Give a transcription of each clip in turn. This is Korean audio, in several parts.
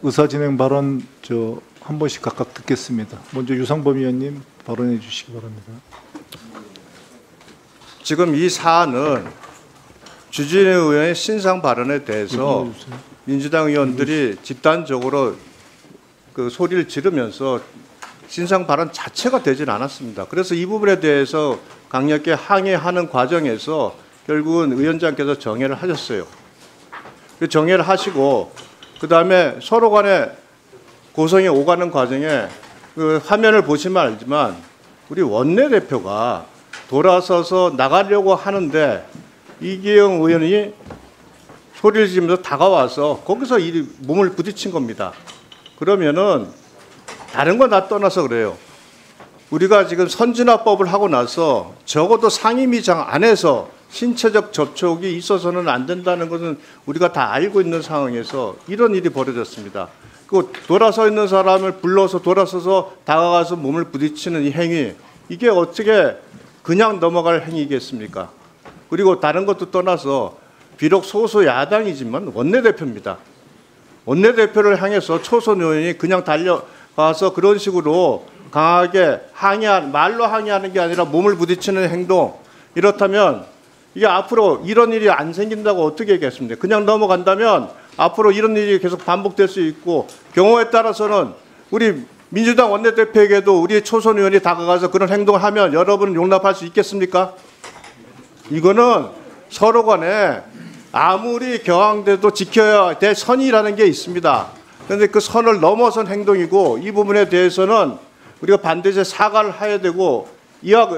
의사진행 발언 한 번씩 각각 듣겠습니다. 먼저 유상범 의원님 발언해 주시기 바랍니다. 지금 이 사안은 주진우 의원의 신상 발언에 대해서 민주당 의원들이 집단적으로 그 소리를 지르면서 신상 발언 자체가 되질 않았습니다. 그래서 이 부분에 대해서 강력히 항의하는 과정에서 결국은 위원장께서 정회를 하셨어요. 그 정회를 하시고 그다음에 서로 간에 고성이 오가는 과정에 그 화면을 보시면 알지만 우리 원내대표가 돌아서서 나가려고 하는데 이기영 의원이 소리를 지르면서 다가와서 거기서 이 몸을 부딪힌 겁니다. 그러면은 다른 건 다 떠나서 그래요. 우리가 지금 선진화법을 하고 나서 적어도 상임위장 안에서 신체적 접촉이 있어서는 안 된다는 것은 우리가 다 알고 있는 상황에서 이런 일이 벌어졌습니다. 그 돌아서 있는 사람을 불러서 돌아서서 다가가서 몸을 부딪히는 이 행위, 이게 어떻게 그냥 넘어갈 행위겠습니까? 그리고 다른 것도 떠나서 비록 소수 야당이지만 원내대표입니다. 원내대표를 향해서 초선 의원이 그냥 달려가서 그런 식으로 강하게 말로 항의하는 게 아니라 몸을 부딪히는 행동, 이렇다면 이게 앞으로 이런 일이 안 생긴다고 어떻게 얘기했습니까? 그냥 넘어간다면 앞으로 이런 일이 계속 반복될 수 있고 경우에 따라서는 우리 민주당 원내대표에게도 우리 초선 의원이 다가가서 그런 행동을 하면 여러분은 용납할 수 있겠습니까? 이거는 서로 간에 아무리 경황돼도 지켜야 될 선이라는 게 있습니다. 그런데 그 선을 넘어선 행동이고 이 부분에 대해서는 우리가 반드시 사과를 해야 되고 이와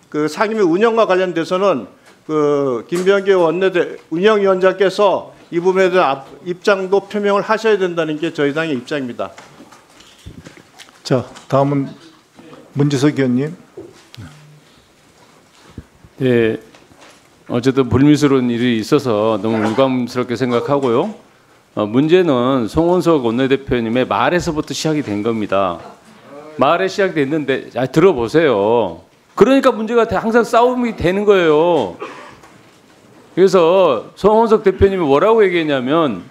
그 상임위 운영과 관련돼서는 그 김병기 운영위원장께서 이 부분에 대한 입장도 표명을 하셔야 된다는 게 저희 당의 입장입니다. 자, 다음은 문지석 의원님. 네, 어쨌든 불미스러운 일이 있어서 너무 유감스럽게 생각하고요. 문제는 송원석 원내대표님의 말에서부터 시작이 된 겁니다. 말에 시작됐는데 들어보세요. 그러니까 문제가 항상 싸움이 되는 거예요. 그래서 송원석 대표님이 뭐라고 얘기했냐면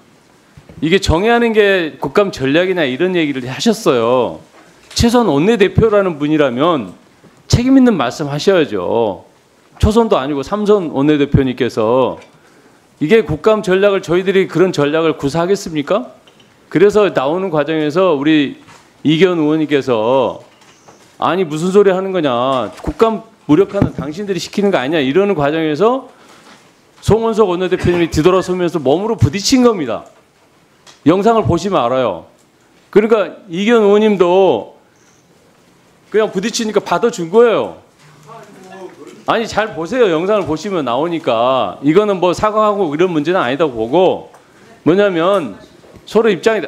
이게 정의하는 게 국감 전략이냐 이런 얘기를 하셨어요. 최소한 원내대표라는 분이라면 책임 있는 말씀 하셔야죠. 초선도 아니고 삼선 원내대표님께서 이게 국감 전략을 저희들이 그런 전략을 구사하겠습니까? 그래서 나오는 과정에서 우리 이기현 의원님께서 아니 무슨 소리 하는 거냐, 국감 무력화는 당신들이 시키는 거 아니냐 이러는 과정에서 송원석 원내대표님이 뒤돌아서면서 몸으로 부딪힌 겁니다. 영상을 보시면 알아요. 그러니까 이기현 의원님도 그냥 부딪히니까 받아준 거예요. 아니 잘 보세요. 영상을 보시면 나오니까 이거는 뭐 사과하고 이런 문제는 아니다고 보고, 뭐냐면 서로 입장이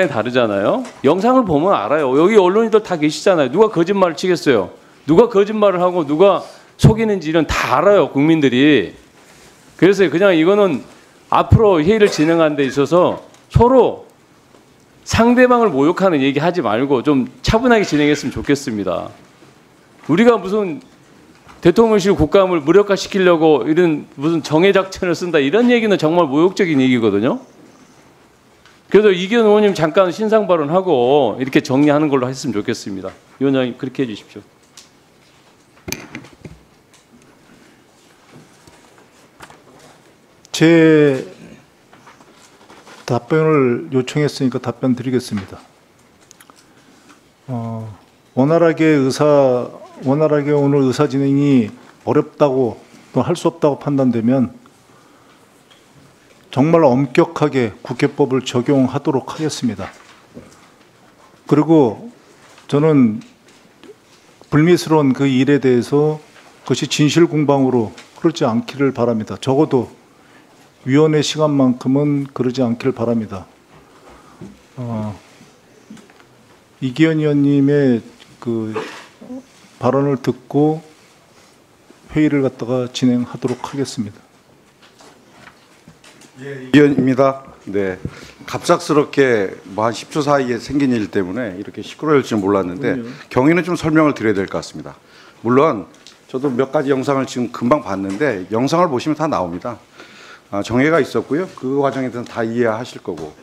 다르잖아요. 영상을 보면 알아요. 여기 언론인들 다 계시잖아요. 누가 거짓말을 치겠어요. 누가 거짓말을 하고 누가 속이는지 이런 다 알아요, 국민들이. 그래서 그냥 이거는 앞으로 회의를 진행하는 데 있어서 서로 상대방을 모욕하는 얘기 하지 말고 좀 차분하게 진행했으면 좋겠습니다. 우리가 무슨 대통령실 국감을 무력화시키려고 이런 무슨 정예 작전을 쓴다 이런 얘기는 정말 모욕적인 얘기거든요. 그래서 이기현 의원님 잠깐 신상 발언하고 이렇게 정리하는 걸로 했으면 좋겠습니다. 위원장님 그렇게 해주십시오. 제 답변을 요청했으니까 답변 드리겠습니다. 원활하게 오늘 의사 진행이 어렵다고 또 할 수 없다고 판단되면 정말 엄격하게 국회법을 적용하도록 하겠습니다. 그리고 저는 불미스러운 그 일에 대해서 그것이 진실공방으로 그렇지 않기를 바랍니다. 적어도 위원회 시간만큼은 그러지 않기를 바랍니다. 이기현 의원님의 그 발언을 듣고 회의를 갖다가 진행하도록 하겠습니다. 예, 의원입니다. 네, 갑작스럽게 뭐 한 10초 사이에 생긴 일 때문에 이렇게 시끄러울 줄 몰랐는데 경위는 좀 설명을 드려야 될 것 같습니다. 물론 저도 몇 가지 영상을 지금 금방 봤는데 영상을 보시면 다 나옵니다. 정회가 있었고요. 그 과정에 대해서 다 이해하실 거고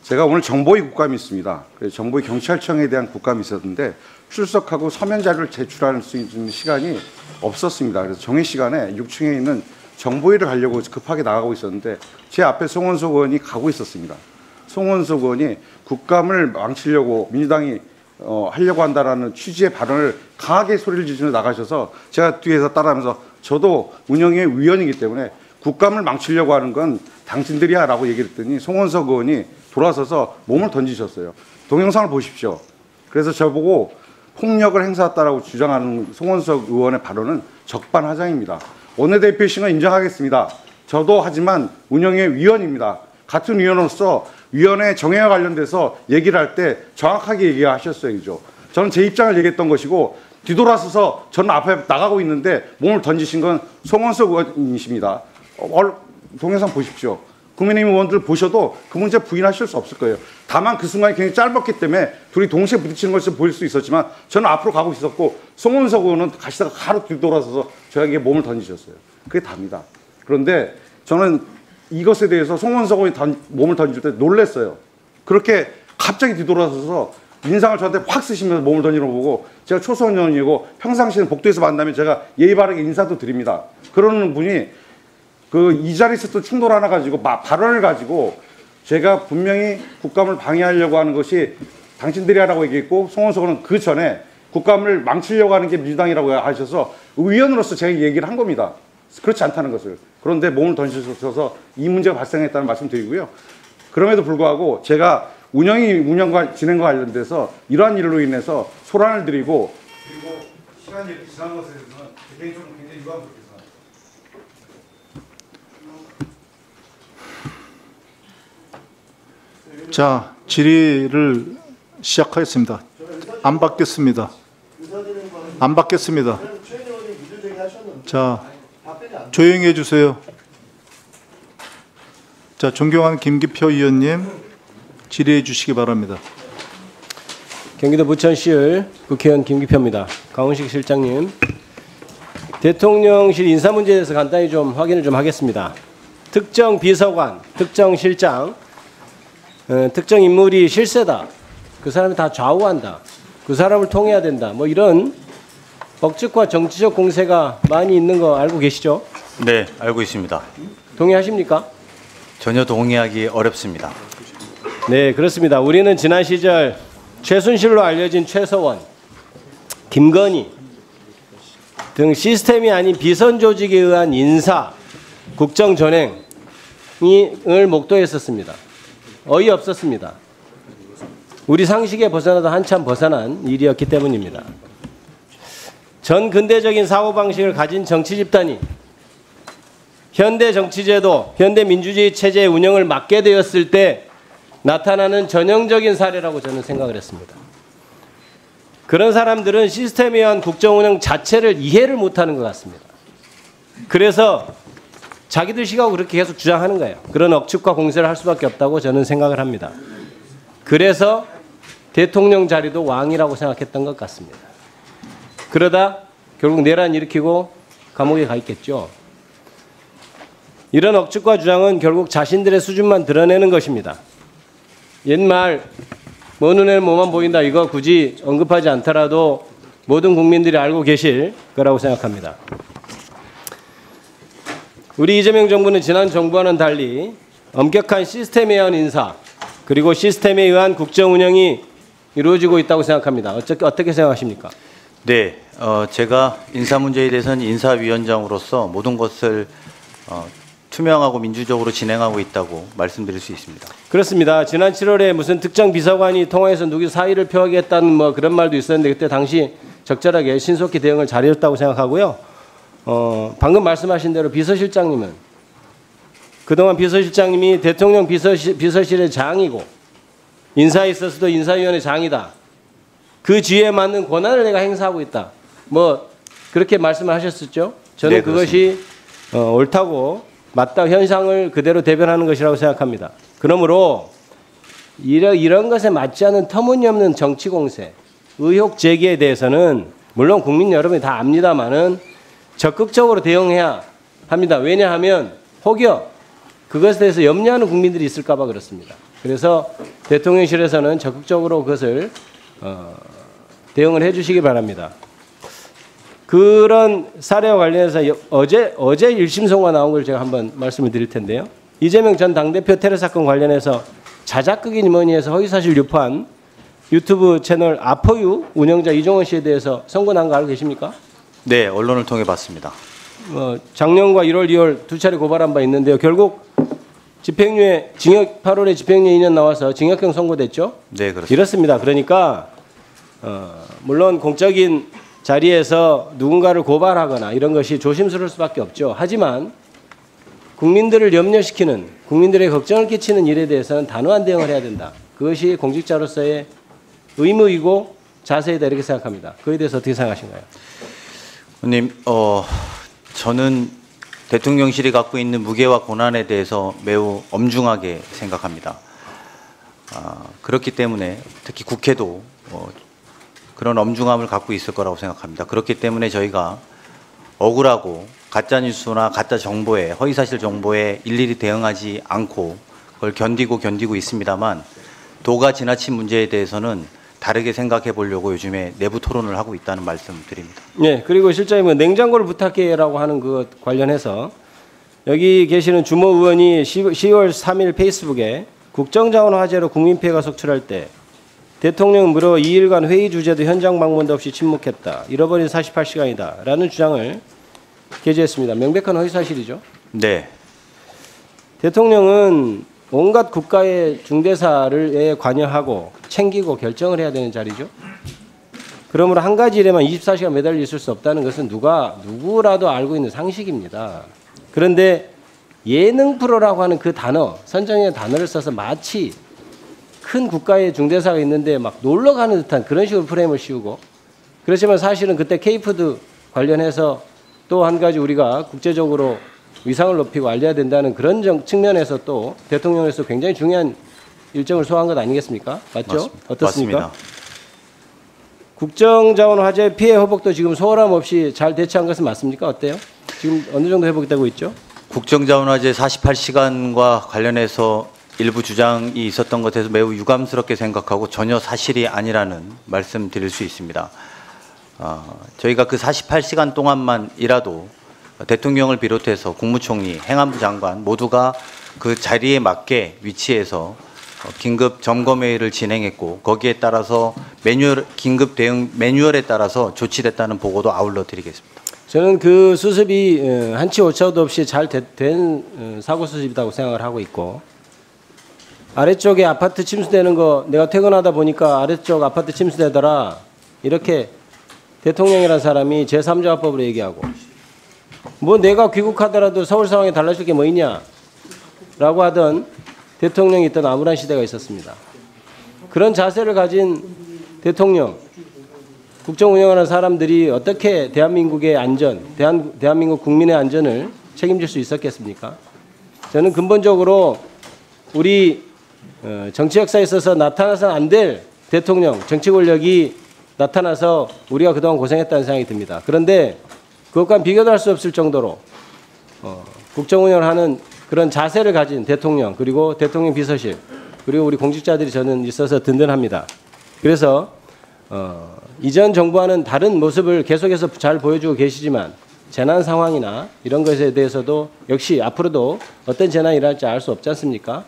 제가 오늘 정보위 국감이 있습니다. 그래서 정보위 경찰청에 대한 국감이 있었는데 출석하고 서면 자료를 제출할 수 있는 시간이 없었습니다. 그래서 정해 시간에 6층에 있는 정보위를 가려고 급하게 나가고 있었는데 제 앞에 송원석 의원이 가고 있었습니다. 송원석 의원이 국감을 망치려고 민주당이 하려고 한다라는 취지의 발언을 강하게 소리를 지르며 나가셔서 제가 뒤에서 따라하면서 저도 운영위의 위원이기 때문에 국감을 망치려고 하는 건 당신들이야 라고 얘기를 했더니 송원석 의원이 돌아서서 몸을 던지셨어요. 동영상을 보십시오. 그래서 저보고 폭력을 행사했다라고 주장하는 송원석 의원의 발언은 적반하장입니다. 원내대표이신 건 인정하겠습니다. 저도 하지만 운영위의 위원입니다. 같은 위원으로서 위원회 정회와 관련돼서 얘기를 할 때 정확하게 얘기하셨어야죠. 저는 제 입장을 얘기했던 것이고 뒤돌아서서 저는 앞에 나가고 있는데 몸을 던지신 건 송원석 의원이십니다. 동영상 보십시오. 국민의힘 의원들 보셔도 그 문제 부인하실 수 없을 거예요. 다만 그 순간이 굉장히 짧았기 때문에 둘이 동시에 부딪히는 것을 보일 수 있었지만 저는 앞으로 가고 있었고 송원석 의원은 가시다가 바로 뒤돌아서서 저에게 몸을 던지셨어요. 그게 답니다. 그런데 저는 이것에 대해서 송원석 의원이 몸을 던질 때 놀랐어요. 그렇게 갑자기 뒤돌아서서 인상을 저한테 확 쓰시면서 몸을 던지는 거 보고 제가 초선의원이고 평상시에는 복도에서 만나면 제가 예의 바르게 인사도 드립니다. 그러는 분이 이 자리에 있었던 충돌 하나 가지고 발언을 가지고 제가 분명히 국감을 방해하려고 하는 것이 당신들이 하라고 얘기했고 송원석 의원은 그 전에 국감을 망치려고 하는 게 민주당이라고 하셔서 의원으로서 제가 얘기를 한 겁니다. 그렇지 않다는 것을. 그런데 몸을 던지셔서 이 문제가 발생했다는 말씀 드리고요. 그럼에도 불구하고 제가 운영과 진행과 관련돼서 이러한 일로 인해서 소란을 드리고 그리고 시간이 이렇게 지난 것에 대해서는 개인적으로 굉장히 유감스럽습니다. 자, 질의를 시작하겠습니다. 안 받겠습니다. 안 받겠습니다. 자, 조용히 해주세요. 자, 존경하는 김기표 의원님 질의해 주시기 바랍니다. 경기도 부천시을 국회의원 김기표입니다. 강훈식 실장님, 대통령실 인사 문제에 대해서 간단히 좀 확인을 좀 하겠습니다. 특정 비서관, 특정 실장, 특정 인물이 실세다. 그 사람이 다 좌우한다. 그 사람을 통해야 된다. 뭐 이런 법칙과 정치적 공세가 많이 있는 거 알고 계시죠? 네, 알고 있습니다. 동의하십니까? 전혀 동의하기 어렵습니다. 네, 그렇습니다. 우리는 지난 시절 최순실로 알려진 최서원, 김건희 등 시스템이 아닌 비선 조직에 의한 인사, 국정 전행을 목도했었습니다. 어이없었습니다. 우리 상식에 벗어나도 한참 벗어난 일이었기 때문입니다. 전 근대적인 사고방식을 가진 정치 집단이 현대 정치제도, 현대 민주주의 체제의 운영을 맡게 되었을 때 나타나는 전형적인 사례라고 저는 생각을 했습니다. 그런 사람들은 시스템에 의한 국정운영 자체를 이해를 못하는 것 같습니다. 그래서 자기들 시각으로 그렇게 계속 주장하는 거예요. 그런 억측과 공세를 할 수밖에 없다고 저는 생각을 합니다. 그래서 대통령 자리도 왕이라고 생각했던 것 같습니다. 그러다 결국 내란 일으키고 감옥에 가 있겠죠. 이런 억측과 주장은 결국 자신들의 수준만 드러내는 것입니다. 옛말 뭐 눈에는 뭐만 보인다 이거 굳이 언급하지 않더라도 모든 국민들이 알고 계실 거라고 생각합니다. 우리 이재명 정부는 지난 정부와는 달리 엄격한 시스템에 의한 인사 그리고 시스템에 의한 국정 운영이 이루어지고 있다고 생각합니다. 어떻게 생각하십니까? 네, 제가 인사 문제에 대해서는 인사위원장으로서 모든 것을 투명하고 민주적으로 진행하고 있다고 말씀드릴 수 있습니다. 그렇습니다. 지난 7월에 무슨 특정 비서관이 통화해서 누구 사의를 표하겠다는 뭐 그런 말도 있었는데 그때 당시 적절하게 신속히 대응을 잘해줬다고 생각하고요. 방금 말씀하신 대로 비서실장님은 그동안 비서실장님이 대통령 비서실의 장이고 인사에 있어서도 인사위원회 장이다. 그 지위에 맞는 권한을 내가 행사하고 있다. 뭐 그렇게 말씀을 하셨었죠. 저는 네, 그것이 옳다고 맞다 현상을 그대로 대변하는 것이라고 생각합니다. 그러므로 이런 것에 맞지 않는 터무니없는 정치 공세, 의혹 제기에 대해서는 물론 국민 여러분이 다 압니다마는 적극적으로 대응해야 합니다. 왜냐하면 혹여 그것에 대해서 염려하는 국민들이 있을까 봐 그렇습니다. 그래서 대통령실에서는 적극적으로 그것을 대응을 해주시기 바랍니다. 그런 사례와 관련해서 어제 1심 선고가 나온 걸 제가 한번 말씀을 드릴 텐데요. 이재명 전 당대표 테러 사건 관련해서 자작극이니 뭐니 해서 허위사실 유포한 유튜브 채널 아포유 운영자 이종원 씨에 대해서 선고 난 거 알고 계십니까? 네, 언론을 통해 봤습니다. 작년과 1월, 2월 두 차례 고발한 바 있는데요. 결국 집행유예 징역 8월에 집행유예 2년 나와서 징역형 선고됐죠? 네, 그렇습니다. 이렇습니다. 그러니까 물론 공적인 자리에서 누군가를 고발하거나 이런 것이 조심스러울 수밖에 없죠. 하지만 국민들을 염려시키는, 국민들의 걱정을 끼치는 일에 대해서는 단호한 대응을 해야 된다. 그것이 공직자로서의 의무이고 자세이다 이렇게 생각합니다. 그에 대해서 어떻게 생각하신가요? 의원님, 저는 대통령실이 갖고 있는 무게와 권한에 대해서 매우 엄중하게 생각합니다. 그렇기 때문에 특히 국회도 그런 엄중함을 갖고 있을 거라고 생각합니다. 그렇기 때문에 저희가 억울하고 가짜뉴스나 가짜 정보에, 허위사실 정보에 일일이 대응하지 않고 그걸 견디고 있습니다만 도가 지나친 문제에 대해서는 다르게 생각해 보려고 요즘에 내부 토론을 하고 있다는 말씀 드립니다. 네, 그리고 실장님은 냉장고를 부탁해라고 하는 것 관련해서 여기 계시는 주모 의원이 10월 3일 페이스북에 국정자원 화재로 국민 피해가 속출할 때 대통령은 무려 2일간 회의 주제도 현장 방문도 없이 침묵했다. 잃어버린 48시간이다. 라는 주장을 게재했습니다. 명백한 허위사실이죠. 네. 대통령은 온갖 국가의 중대사를 관여하고 챙기고 결정을 해야 되는 자리죠. 그러므로 한 가지 일에만 24시간 매달려 있을 수 없다는 것은 누구라도 알고 있는 상식입니다. 그런데 예능 프로라고 하는 그 단어, 선정의 단어를 써서 마치 큰 국가의 중대사가 있는데 막 놀러 가는 듯한 그런 식으로 프레임을 씌우고, 그렇지만 사실은 그때 K푸드 관련해서 또 한 가지 우리가 국제적으로 위상을 높이고 알려야 된다는 그런 측면에서 또 대통령에서 굉장히 중요한 일정을 소화한 것 아니겠습니까? 맞죠? 어떻습니까? 맞습니다. 국정자원 화재 피해 회복도 지금 소홀함 없이 잘 대처한 것은 맞습니까? 어때요? 지금 어느 정도 회복되고 있죠? 국정자원 화재 48시간과 관련해서 일부 주장이 있었던 것에서 매우 유감스럽게 생각하고 전혀 사실이 아니라는 말씀 드릴 수 있습니다. 저희가 그 48시간 동안만이라도 대통령을 비롯해서 국무총리, 행안부 장관 모두가 그 자리에 맞게 위치해서 긴급 점검회의를 진행했고 거기에 따라서 긴급 대응 매뉴얼에 따라서 조치됐다는 보고도 아울러 드리겠습니다. 저는 그 수습이 한치 오차도 없이 잘 된 사고 수습이라고 생각을 하고 있고, 아래쪽에 아파트 침수되는 거 내가 퇴근하다 보니까 아래쪽 아파트 침수되더라 이렇게 대통령이라는 사람이 제3자화법으로 얘기하고, 뭐 내가 귀국하더라도 서울 상황이 달라질 게 뭐 있냐 라고 하던 대통령이 있던 암울한 시대가 있었습니다. 그런 자세를 가진 대통령, 국정 운영하는 사람들이 어떻게 대한민국의 안전, 대한민국 국민의 안전을 책임질 수 있었겠습니까? 저는 근본적으로 우리 정치 역사에 있어서 나타나서는 안 될 대통령, 정치 권력이 나타나서 우리가 그동안 고생했다는 생각이 듭니다. 그런데 그것과는 비교도 할 수 없을 정도로 국정 운영을 하는 그런 자세를 가진 대통령, 그리고 대통령 비서실, 그리고 우리 공직자들이 저는 있어서 든든합니다. 그래서 이전 정부와는 다른 모습을 계속해서 잘 보여주고 계시지만 재난 상황이나 이런 것에 대해서도 역시 앞으로도 어떤 재난이 일어날지 알 수 없지 않습니까?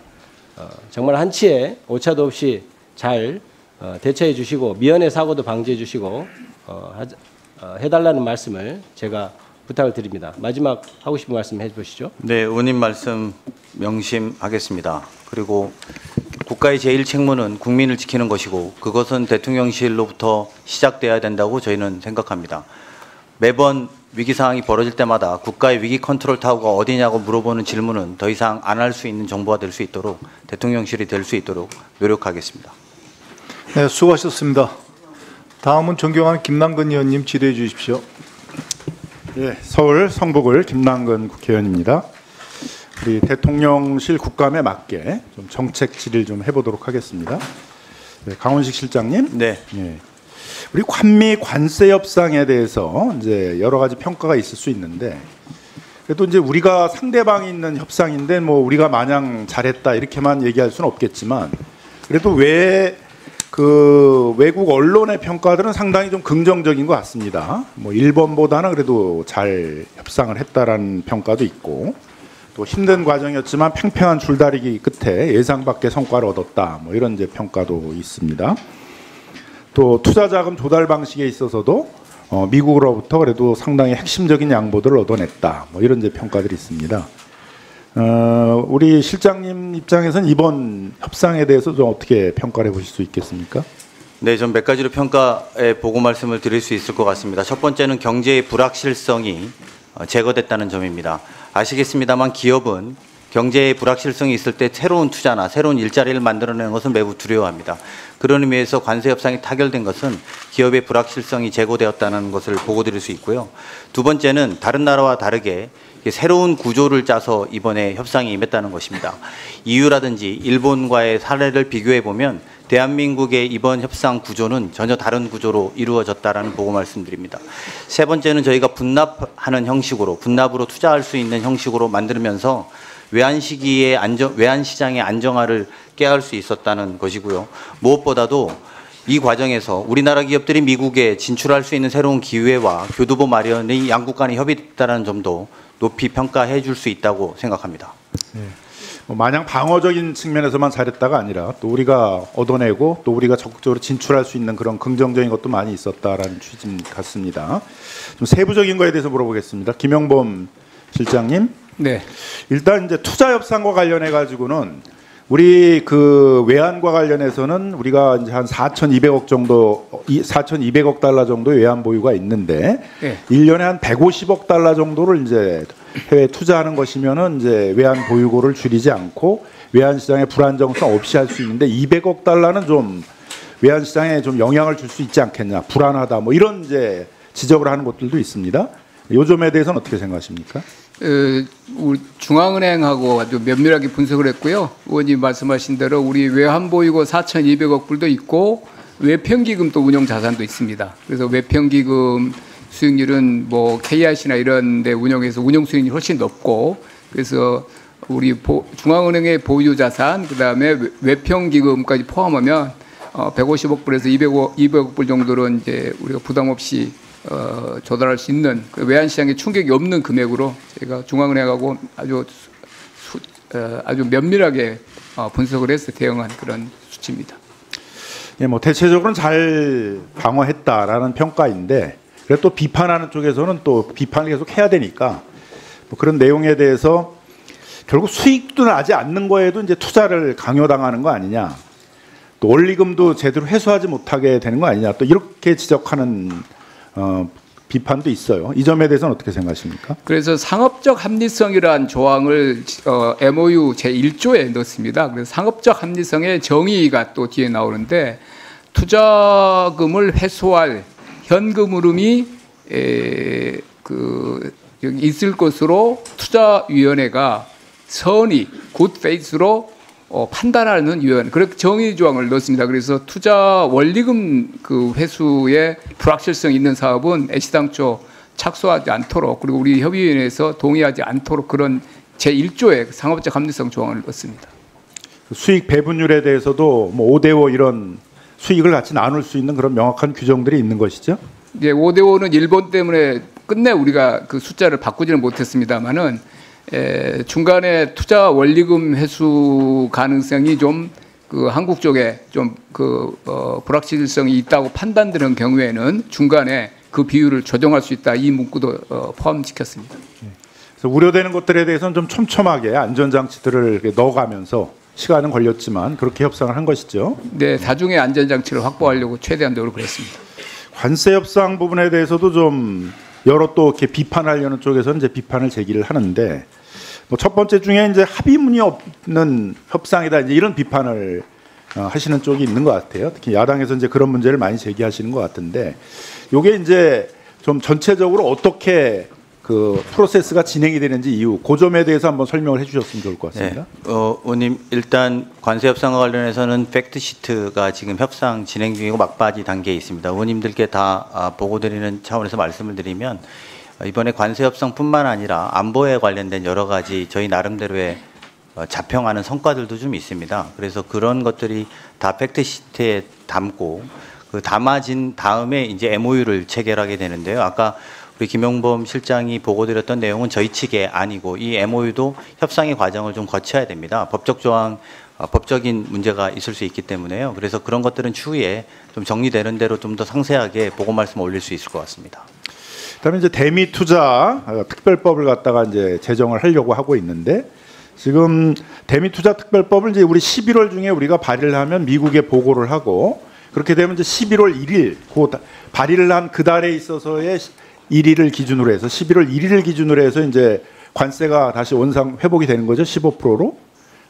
정말 한치의 오차도 없이 잘 대처해 주시고 미연의 사고도 방지해 주시고 해달라는 말씀을 제가 부탁을 드립니다. 마지막 하고 싶은 말씀 해보시죠. 네, 의원님 말씀 명심하겠습니다. 그리고 국가의 제1 책무는 국민을 지키는 것이고 그것은 대통령실로부터 시작돼야 된다고 저희는 생각합니다. 매번 위기 상황이 벌어질 때마다 국가의 위기 컨트롤 타워가 어디냐고 물어보는 질문은 더 이상 안 할 수 있는 정부가 될 수 있도록 대통령실이 될 수 있도록 노력하겠습니다. 네, 수고하셨습니다. 다음은 존경하는 김남근 의원님 질의해 주십시오. 예, 서울 성북을 김남근 국회의원입니다. 우리 대통령실 국감에 맞게 좀 정책 질의를 좀 해보도록 하겠습니다. 네, 강원식 실장님. 네. 예, 우리 한미 관세 협상에 대해서 이제 여러 가지 평가가 있을 수 있는데, 그래도 이제 우리가 상대방이 있는 협상인데 뭐 우리가 마냥 잘했다 이렇게만 얘기할 수는 없겠지만 그래도 외국 언론의 평가들은 상당히 좀 긍정적인 것 같습니다. 뭐 일본보다는 그래도 잘 협상을 했다라는 평가도 있고, 또 힘든 과정이었지만 팽팽한 줄다리기 끝에 예상 밖의 성과를 얻었다. 뭐 이런 이제 평가도 있습니다. 또 투자 자금 조달 방식에 있어서도 미국으로부터 그래도 상당히 핵심적인 양보들을 얻어냈다. 뭐 이런 이제 평가들이 있습니다. 우리 실장님 입장에서는 이번 협상에 대해서 좀 어떻게 평가를 해보실 수 있겠습니까? 네, 좀 몇 가지로 평가해 보고 말씀을 드릴 수 있을 것 같습니다. 첫 번째는 경제의 불확실성이 제거됐다는 점입니다. 아시겠습니다만 기업은 경제의 불확실성이 있을 때 새로운 투자나 새로운 일자리를 만들어내는 것은 매우 두려워합니다. 그런 의미에서 관세 협상이 타결된 것은 기업의 불확실성이 제거되었다는 것을 보고 드릴 수 있고요. 두 번째는 다른 나라와 다르게 새로운 구조를 짜서 이번에 협상에 임했다는 것입니다. EU라든지 일본과의 사례를 비교해 보면 대한민국의 이번 협상 구조는 전혀 다른 구조로 이루어졌다라는 보고 말씀드립니다. 세 번째는 저희가 분납하는 형식으로, 분납으로 투자할 수 있는 형식으로 만들면서 외환 시장의 안정화를 깨할 수 있었다는 것이고요. 무엇보다도 이 과정에서 우리나라 기업들이 미국에 진출할 수 있는 새로운 기회와 교두보 마련이 양국 간에 협의됐다는 점도 높이 평가해 줄 수 있다고 생각합니다. 네. 마냥 방어적인 측면에서만 잘했다가 아니라 또 우리가 얻어내고 또 우리가 적극적으로 진출할 수 있는 그런 긍정적인 것도 많이 있었다라는 취지 같습니다. 좀 세부적인 거에 대해서 물어보겠습니다. 김영범 실장님. 네. 일단 이제 투자 협상과 관련해 가지고는 우리 그 외환과 관련해서는 우리가 이제 한 4,200억 정도, 4,200억 달러 정도 외환 보유가 있는데, 네. 1년에 한 150억 달러 정도를 이제 해외 투자하는 것이면은 이제 외환 보유고를 줄이지 않고 외환 시장의 불안정성 없이 할 수 있는데 200억 달러는 좀 외환 시장에 좀 영향을 줄 수 있지 않겠냐, 불안하다, 뭐 이런 이제 지적을 하는 것들도 있습니다. 이 점에 대해서는 어떻게 생각하십니까? 우리 중앙은행하고 아주 면밀하게 분석을 했고요. 의원님 말씀하신 대로 우리 외환 보유고 4,200억 불도 있고 외평기금도 운용 자산도 있습니다. 그래서 외평기금 수익률은 뭐 KIC나 이런 데 운용해서 운용 수익률이 훨씬 높고, 그래서 우리 중앙은행의 보유 자산, 그다음에 외평기금까지 포함하면 150억 불에서 200억 불 정도로 이제 우리가 부담 없이 조달할 수 있는 그 외환 시장에 충격이 없는 금액으로 저희가 중앙은행하고 아주 면밀하게 분석을 해서 대응한 그런 수치입니다. 예, 뭐 대체적으로는 잘 방어했다라는 평가인데, 그래도 또 비판하는 쪽에서는 또 비판을 계속 해야 되니까 뭐 그런 내용에 대해서 결국 수익도 나지 않는 거에도 이제 투자를 강요당하는 거 아니냐, 또 원리금도 제대로 회수하지 못하게 되는 거 아니냐, 또 이렇게 지적하는 비판도 있어요. 이 점에 대해서는 어떻게 생각하십니까? 그래서 상업적 합리성이라는 조항을 MOU 제1조에 넣습니다. 그래서 상업적 합리성의 정의가 또 뒤에 나오는데, 투자금을 회수할 현금 흐름이 있을 것으로 투자위원회가 선의, 굿페이스로 판단하는 위원, 그렇게 정의 조항을 넣습니다. 그래서 투자 원리금 그 회수에 불확실성 있는 사업은 애시당초 착수하지 않도록, 그리고 우리 협의위원회에서 동의하지 않도록 그런 제1조에 상업적 합리성 조항을 넣습니다. 수익 배분율에 대해서도 뭐 5대5 이런 수익을 같이 나눌 수 있는 그런 명확한 규정들이 있는 것이죠. 이제 5대5는 일본 때문에 끝내 우리가 그 숫자를 바꾸지는 못했습니다만은 중간에 투자 원리금 회수 가능성이 좀 그 한국 쪽에 좀 불확실성이 있다고 판단되는 경우에는 중간에 그 비율을 조정할 수 있다, 이 문구도 포함시켰습니다. 그래서 우려되는 것들에 대해서는 좀 촘촘하게 안전장치들을 넣어가면서 시간은 걸렸지만 그렇게 협상을 한 것이죠. 네, 다중의 안전장치를 확보하려고 최대한 노력을 했습니다. 관세 협상 부분에 대해서도 좀 여러 또 이렇게 비판하려는 쪽에서는 이제 비판을 제기를 하는데, 뭐 첫 번째 중에 이제 합의문이 없는 협상이다, 이제 이런 비판을 하시는 쪽이 있는 것 같아요. 특히 야당에서 이제 그런 문제를 많이 제기하시는 것 같은데, 이게 이제 좀 전체적으로 어떻게 그 프로세스가 진행이 되는지 이유, 그 점에 대해서 한번 설명을 해주셨으면 좋을 것 같습니다. 네, 의원님, 일단 관세 협상과 관련해서는 팩트 시트가 지금 협상 진행 중이고 막바지 단계에 있습니다. 의원님들께 다 보고드리는 차원에서 말씀을 드리면, 이번에 관세 협상뿐만 아니라 안보에 관련된 여러 가지 저희 나름대로의 자평하는 성과들도 좀 있습니다. 그래서 그런 것들이 다 팩트시트에 담고 그 담아진 다음에 이제 MOU를 체결하게 되는데요. 아까 우리 김용범 실장이 보고드렸던 내용은 저희 측의 아니고 이 MOU도 협상의 과정을 좀 거쳐야 됩니다. 법적 조항, 법적인 문제가 있을 수 있기 때문에요. 그래서 그런 것들은 추후에 좀 정리되는 대로 좀 더 상세하게 보고 말씀 올릴 수 있을 것 같습니다. 그다음에 이제 대미 투자 특별법을 갖다가 이제 제정을 하려고 하고 있는데 지금 대미 투자 특별법을 이제 우리 11월 중에 우리가 발의를 하면 미국에 보고를 하고 그렇게 되면 이제 11월 1일 그 발의를 한 그 달에 있어서의 1일을 기준으로 해서 11월 1일을 기준으로 해서 이제 관세가 다시 원상 회복이 되는 거죠. 15%로.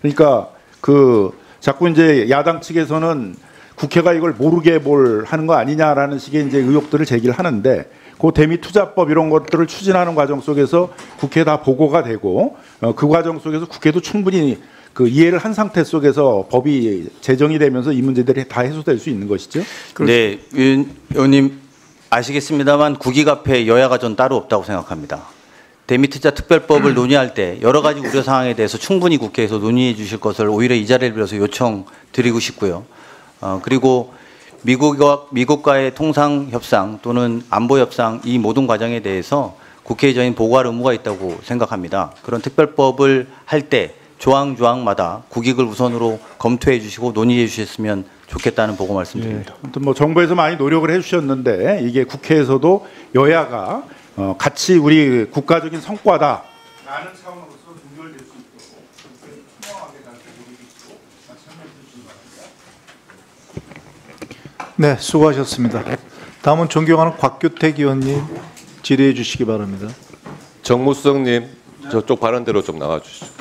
그러니까 그 자꾸 이제 야당 측에서는 국회가 이걸 모르게 뭘 하는 거 아니냐라는 식의 이제 의혹들을 제기를 하는데 그 대미 투자법 이런 것들을 추진하는 과정 속에서 국회에 다 보고가 되고 그 과정 속에서 국회도 충분히 그 이해를 한 상태 속에서 법이 제정이 되면서 이 문제들이 다 해소될 수 있는 것이죠. 네, 의원님 아시겠습니다만 국익 앞에 여야가 전 따로 없다고 생각합니다. 대미투자 특별법을 논의할 때 여러 가지 우려 사항에 대해서 충분히 국회에서 논의해 주실 것을 오히려 이 자리를 빌어서 요청드리고 싶고요. 그리고 미국과의 통상 협상 또는 안보 협상 이 모든 과정에 대해서 국회에 저희는 보고할 의무가 있다고 생각합니다. 그런 특별법을 할 때 조항마다 국익을 우선으로 검토해 주시고 논의해 주셨으면 좋겠다는 보고 말씀드립니다. 예, 아무튼 뭐 정부에서 많이 노력을 해주셨는데 이게 국회에서도 여야가 같이 우리 국가적인 성과다. 라는 차원으로서 동결될 수 있도록 투명하게 잘 보여주시고 참여해 주시기 바랍니다. 네, 수고하셨습니다. 다음은 존경하는 곽규택 의원님 질의해 주시기 바랍니다. 정무수석님, 저쪽 발언대로 좀 나와 주시죠.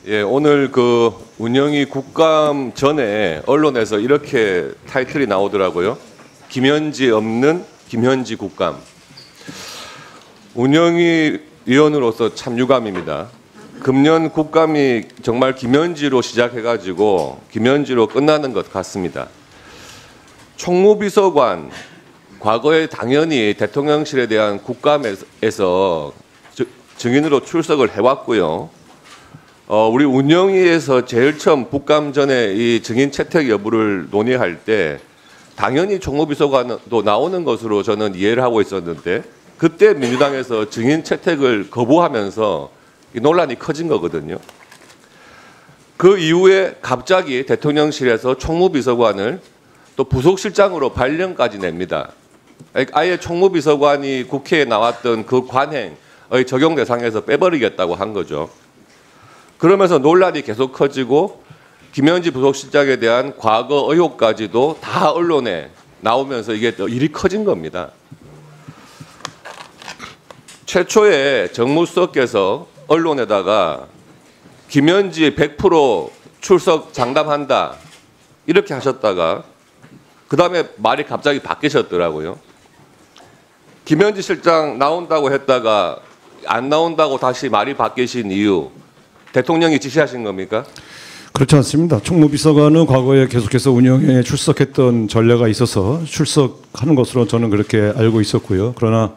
예, 오늘 그 운영위 국감 전에 언론에서 이렇게 타이틀이 나오더라고요. 김현지 없는 김현지 국감. 운영위 위원으로서 참 유감입니다. 금년 국감이 정말 김현지로 시작해가지고 김현지로 끝나는 것 같습니다. 총무비서관, 과거에 당연히 대통령실에 대한 국감에서 증인으로 출석을 해왔고요. 우리 운영위에서 제일 처음 국감 전에 이 증인 채택 여부를 논의할 때 당연히 총무비서관도 나오는 것으로 저는 이해를 하고 있었는데 그때 민주당에서 증인 채택을 거부하면서 이 논란이 커진 거거든요. 그 이후에 갑자기 대통령실에서 총무비서관을 또 부속실장으로 발령까지 냅니다. 아예 총무비서관이 국회에 나왔던 그 관행의 적용 대상에서 빼버리겠다고 한 거죠. 그러면서 논란이 계속 커지고 김현지 부속실장에 대한 과거 의혹까지도 다 언론에 나오면서 이게 더 일이 커진 겁니다. 최초에 정무수석께서 언론에다가 김현지 100% 출석 장담한다 이렇게 하셨다가 그 다음에 말이 갑자기 바뀌셨더라고요. 김현지 실장 나온다고 했다가 안 나온다고 다시 말이 바뀌신 이유 대통령이 지시하신 겁니까? 그렇지 않습니다. 총무비서관은 과거에 계속해서 운영에 출석했던 전례가 있어서 출석하는 것으로 저는 그렇게 알고 있었고요. 그러나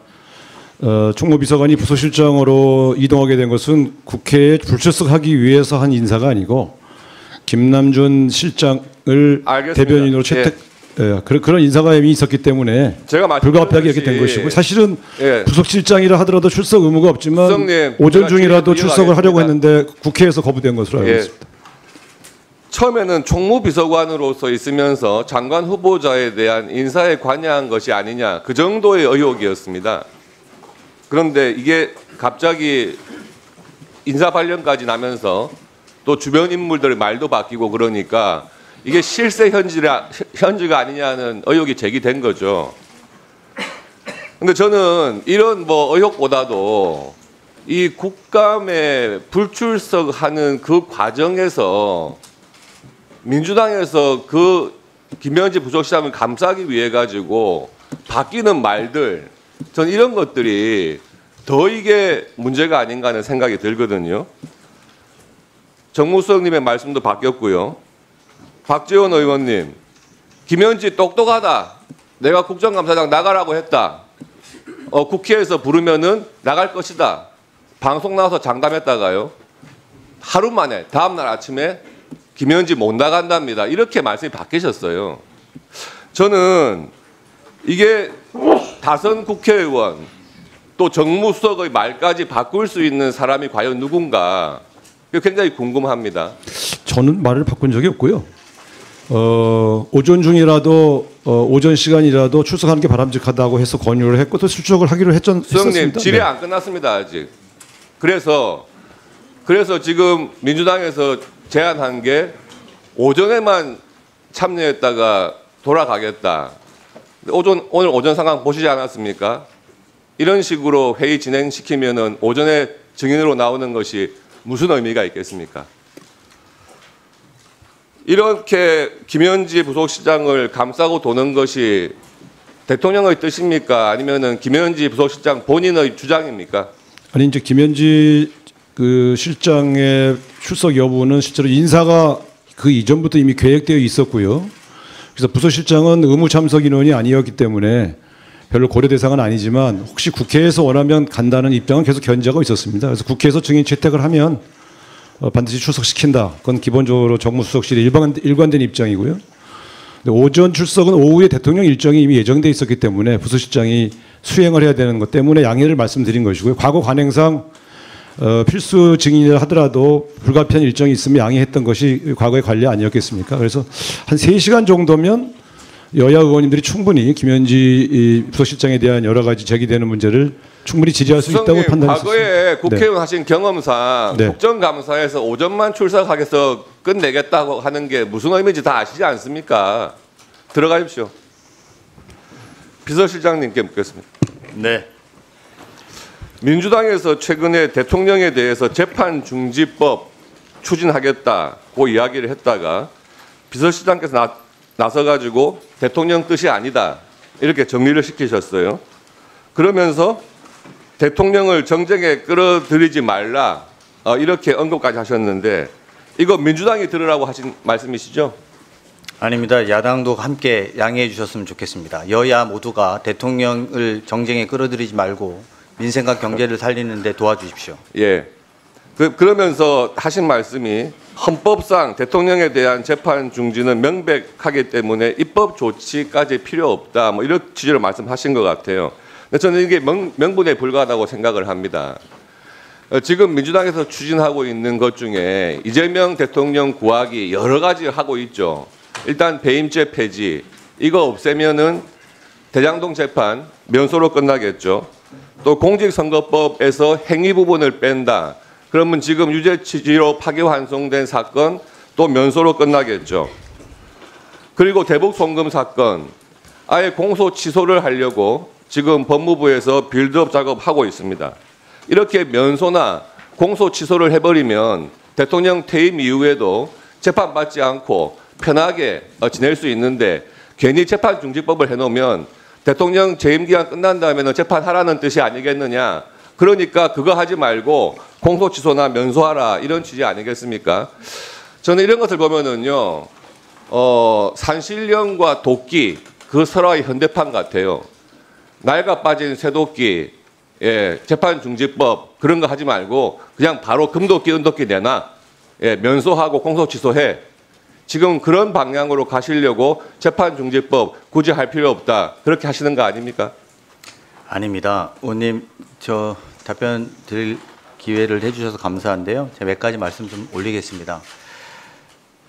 총무비서관이 부서실장으로 이동하게 된 것은 국회에 불출석하기 위해서 한 인사가 아니고 김남준 실장을 알겠습니다. 대변인으로 채택 그런 인사가 이미 있었기 때문에 제가 불가피하게 이렇게 된 것이고 사실은 예. 부속실장이라 하더라도 출석 의무가 없지만 수석님, 오전 중이라도 출석을 하려고 이어가겠습니다. 했는데 국회에서 거부된 것으로 알고 예. 있습니다. 처음에는 총무비서관으로서 있으면서 장관 후보자에 대한 인사에 관여한 것이 아니냐 그 정도의 의혹이었습니다. 그런데 이게 갑자기 인사 발령까지 나면서 또 주변 인물들의 말도 바뀌고 그러니까 이게 실세 현지가 아니냐는 의혹이 제기된 거죠. 근데 저는 이런 뭐 의혹보다도 이 국감에 불출석하는 그 과정에서 민주당에서 그 김현지 부속실장을 감싸기 위해 가지고 바뀌는 말들 전 이런 것들이 더 이게 문제가 아닌가 하는 생각이 들거든요. 정무수석님의 말씀도 바뀌었고요. 박지원 의원님, 김현지 똑똑하다. 내가 국정감사장 나가라고 했다. 국회에서 부르면은 나갈 것이다. 방송 나와서 장담했다가요. 하루 만에 다음날 아침에 김현지 못 나간답니다. 이렇게 말씀이 바뀌셨어요. 저는 이게 다선 국회의원 또 정무수석의 말까지 바꿀 수 있는 사람이 과연 누군가 굉장히 궁금합니다. 저는 말을 바꾼 적이 없고요. 오전 중이라도 오전 시간이라도 출석하는 게 바람직하다고 해서 권유를 했고 또 출석을 하기로 했었습니다. 수석님 질의 네. 안 끝났습니다 아직. 그래서 지금 민주당에서 제안한 게 오전에만 참여했다가 돌아가겠다. 오늘 오전 상황 보시지 않았습니까? 이런 식으로 회의 진행시키면은 오전에 증인으로 나오는 것이 무슨 의미가 있겠습니까? 이렇게 김현지 부속실장을 감싸고 도는 것이 대통령의 뜻입니까? 아니면은 김현지 부속실장 본인의 주장입니까? 아니 이제 김현지 그 실장의 출석 여부는 실제로 인사가 그 이전부터 이미 계획되어 있었고요. 그래서 부서실장은 의무 참석 인원이 아니었기 때문에 별로 고려 대상은 아니지만 혹시 국회에서 원하면 간다는 입장은 계속 견지하고 있었습니다. 그래서 국회에서 증인 채택을 하면 반드시 출석시킨다. 그건 기본적으로 정무수석실의 일관된 입장이고요. 오전 출석은 오후에 대통령 일정이 이미 예정돼 있었기 때문에 부서실장이 수행을 해야 되는 것 때문에 양해를 말씀드린 것이고요. 과거 관행상 필수 증인이라 하더라도 불가피한 일정이 있으면 양해했던 것이 과거의 관례 아니었겠습니까? 그래서 한 3시간 정도면 여야 의원님들이 충분히 김현지 부서실장에 대한 여러 가지 제기되는 문제를 충분히 지지할 수 있다고 판단했습니다. 과거에 국회의원 하신 경험상 국정감사에서 오전만 출석하겠어 끝내겠다고 하는 게 무슨 의미인지 다 아시지 않습니까? 들어가십시오. 비서실장님께 묻겠습니다. 네. 민주당에서 최근에 대통령에 대해서 재판 중지법 추진하겠다고 이야기를 했다가 비서실장께서 나서가지고 대통령 뜻이 아니다 이렇게 정리를 시키셨어요. 그러면서 대통령을 정쟁에 끌어들이지 말라 이렇게 언급까지 하셨는데 이거 민주당이 들으라고 하신 말씀이시죠? 아닙니다. 야당도 함께 양해해 주셨으면 좋겠습니다. 여야 모두가 대통령을 정쟁에 끌어들이지 말고 민생과 경제를 살리는 데 도와주십시오. 예. 그러면서 하신 말씀이 헌법상 대통령에 대한 재판 중지는 명백하기 때문에 입법 조치까지 필요 없다. 뭐 이런 취지로 말씀하신 것 같아요. 근데 저는 이게 명분에 불과하다고 생각을 합니다. 지금 민주당에서 추진하고 있는 것 중에 이재명 대통령 구하기 여러 가지 하고 있죠. 일단 배임죄 폐지 이거 없애면은 대장동 재판 면소로 끝나겠죠. 또 공직선거법에서 행위 부분을 뺀다. 그러면 지금 유죄 취지로 파기환송된 사건 또 면소로 끝나겠죠. 그리고 대북 송금 사건 아예 공소 취소를 하려고 지금 법무부에서 빌드업 작업하고 있습니다. 이렇게 면소나 공소 취소를 해버리면 대통령 퇴임 이후에도 재판받지 않고 편하게 지낼 수 있는데 괜히 재판중지법을 해놓으면 대통령 재임기간 끝난 다음에는 재판하라는 뜻이 아니겠느냐. 그러니까 그거 하지 말고 공소 취소나 면소하라 이런 취지 아니겠습니까? 저는 이런 것을 보면은요, 산신령과 도끼 그 설화의 현대판 같아요. 낡아 빠진 쇠도끼, 예, 재판중지법 그런 거 하지 말고 그냥 바로 금도끼, 은도끼 내놔, 예, 면소하고 공소 취소해. 지금 그런 방향으로 가시려고 재판중지법 굳이 할 필요 없다 그렇게 하시는 거 아닙니까? 아닙니다. 의원님 저 답변 드릴 기회를 해주셔서 감사한데요. 제가 몇 가지 말씀 좀 올리겠습니다.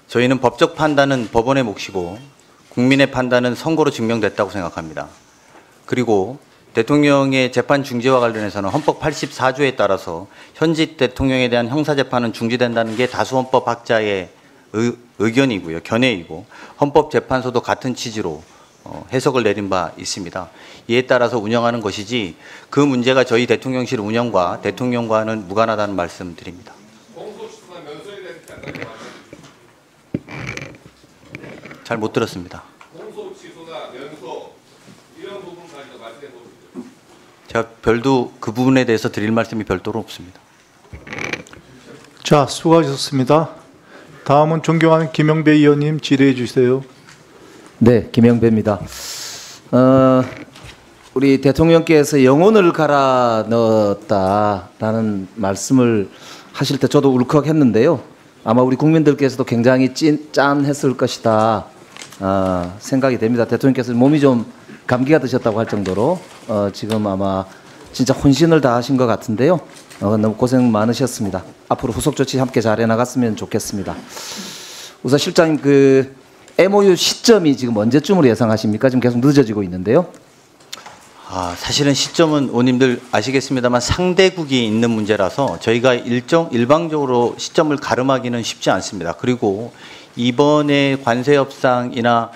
저희는 법적 판단은 법원의 몫이고 국민의 판단은 선고로 증명됐다고 생각합니다. 그리고 대통령의 재판 중지와 관련해서는 헌법 84조에 따라서 현직 대통령에 대한 형사재판은 중지된다는 게 다수헌법학자의 의견이고요. 견해이고 헌법재판소도 같은 취지로 해석을 내린 바 있습니다. 이에 따라서 운영하는 것이지 그 문제가 저희 대통령실 운영과 대통령과는 무관하다는 말씀 드립니다. 잘 못 들었습니다. 공소 취소나 면소 이런 부분까지도 말씀해 보시죠. 제가 별도 그 부분에 대해서 드릴 말씀이 별도로 없습니다. 자, 수고하셨습니다. 다음은 존경하는 김영배 의원님 질의해 주세요. 네, 김영배입니다. 우리 대통령께서 영혼을 갈아 넣었다라는 말씀을 하실 때 저도 울컥했는데요. 아마 우리 국민들께서도 굉장히 짠했을 것이다 생각이 됩니다. 대통령께서 몸이 좀 감기가 드셨다고 할 정도로 지금 아마 진짜 혼신을 다하신 것 같은데요. 너무 고생 많으셨습니다. 앞으로 후속 조치 함께 잘 해나갔으면 좋겠습니다. 우선 실장님 그 MOU 시점이 지금 언제쯤으로 예상하십니까? 지금 계속 늦어지고 있는데요. 사실은 시점은 의원님들 아시겠습니다만 상대국이 있는 문제라서 저희가 일방적으로 시점을 가름하기는 쉽지 않습니다. 그리고 이번에 관세 협상이나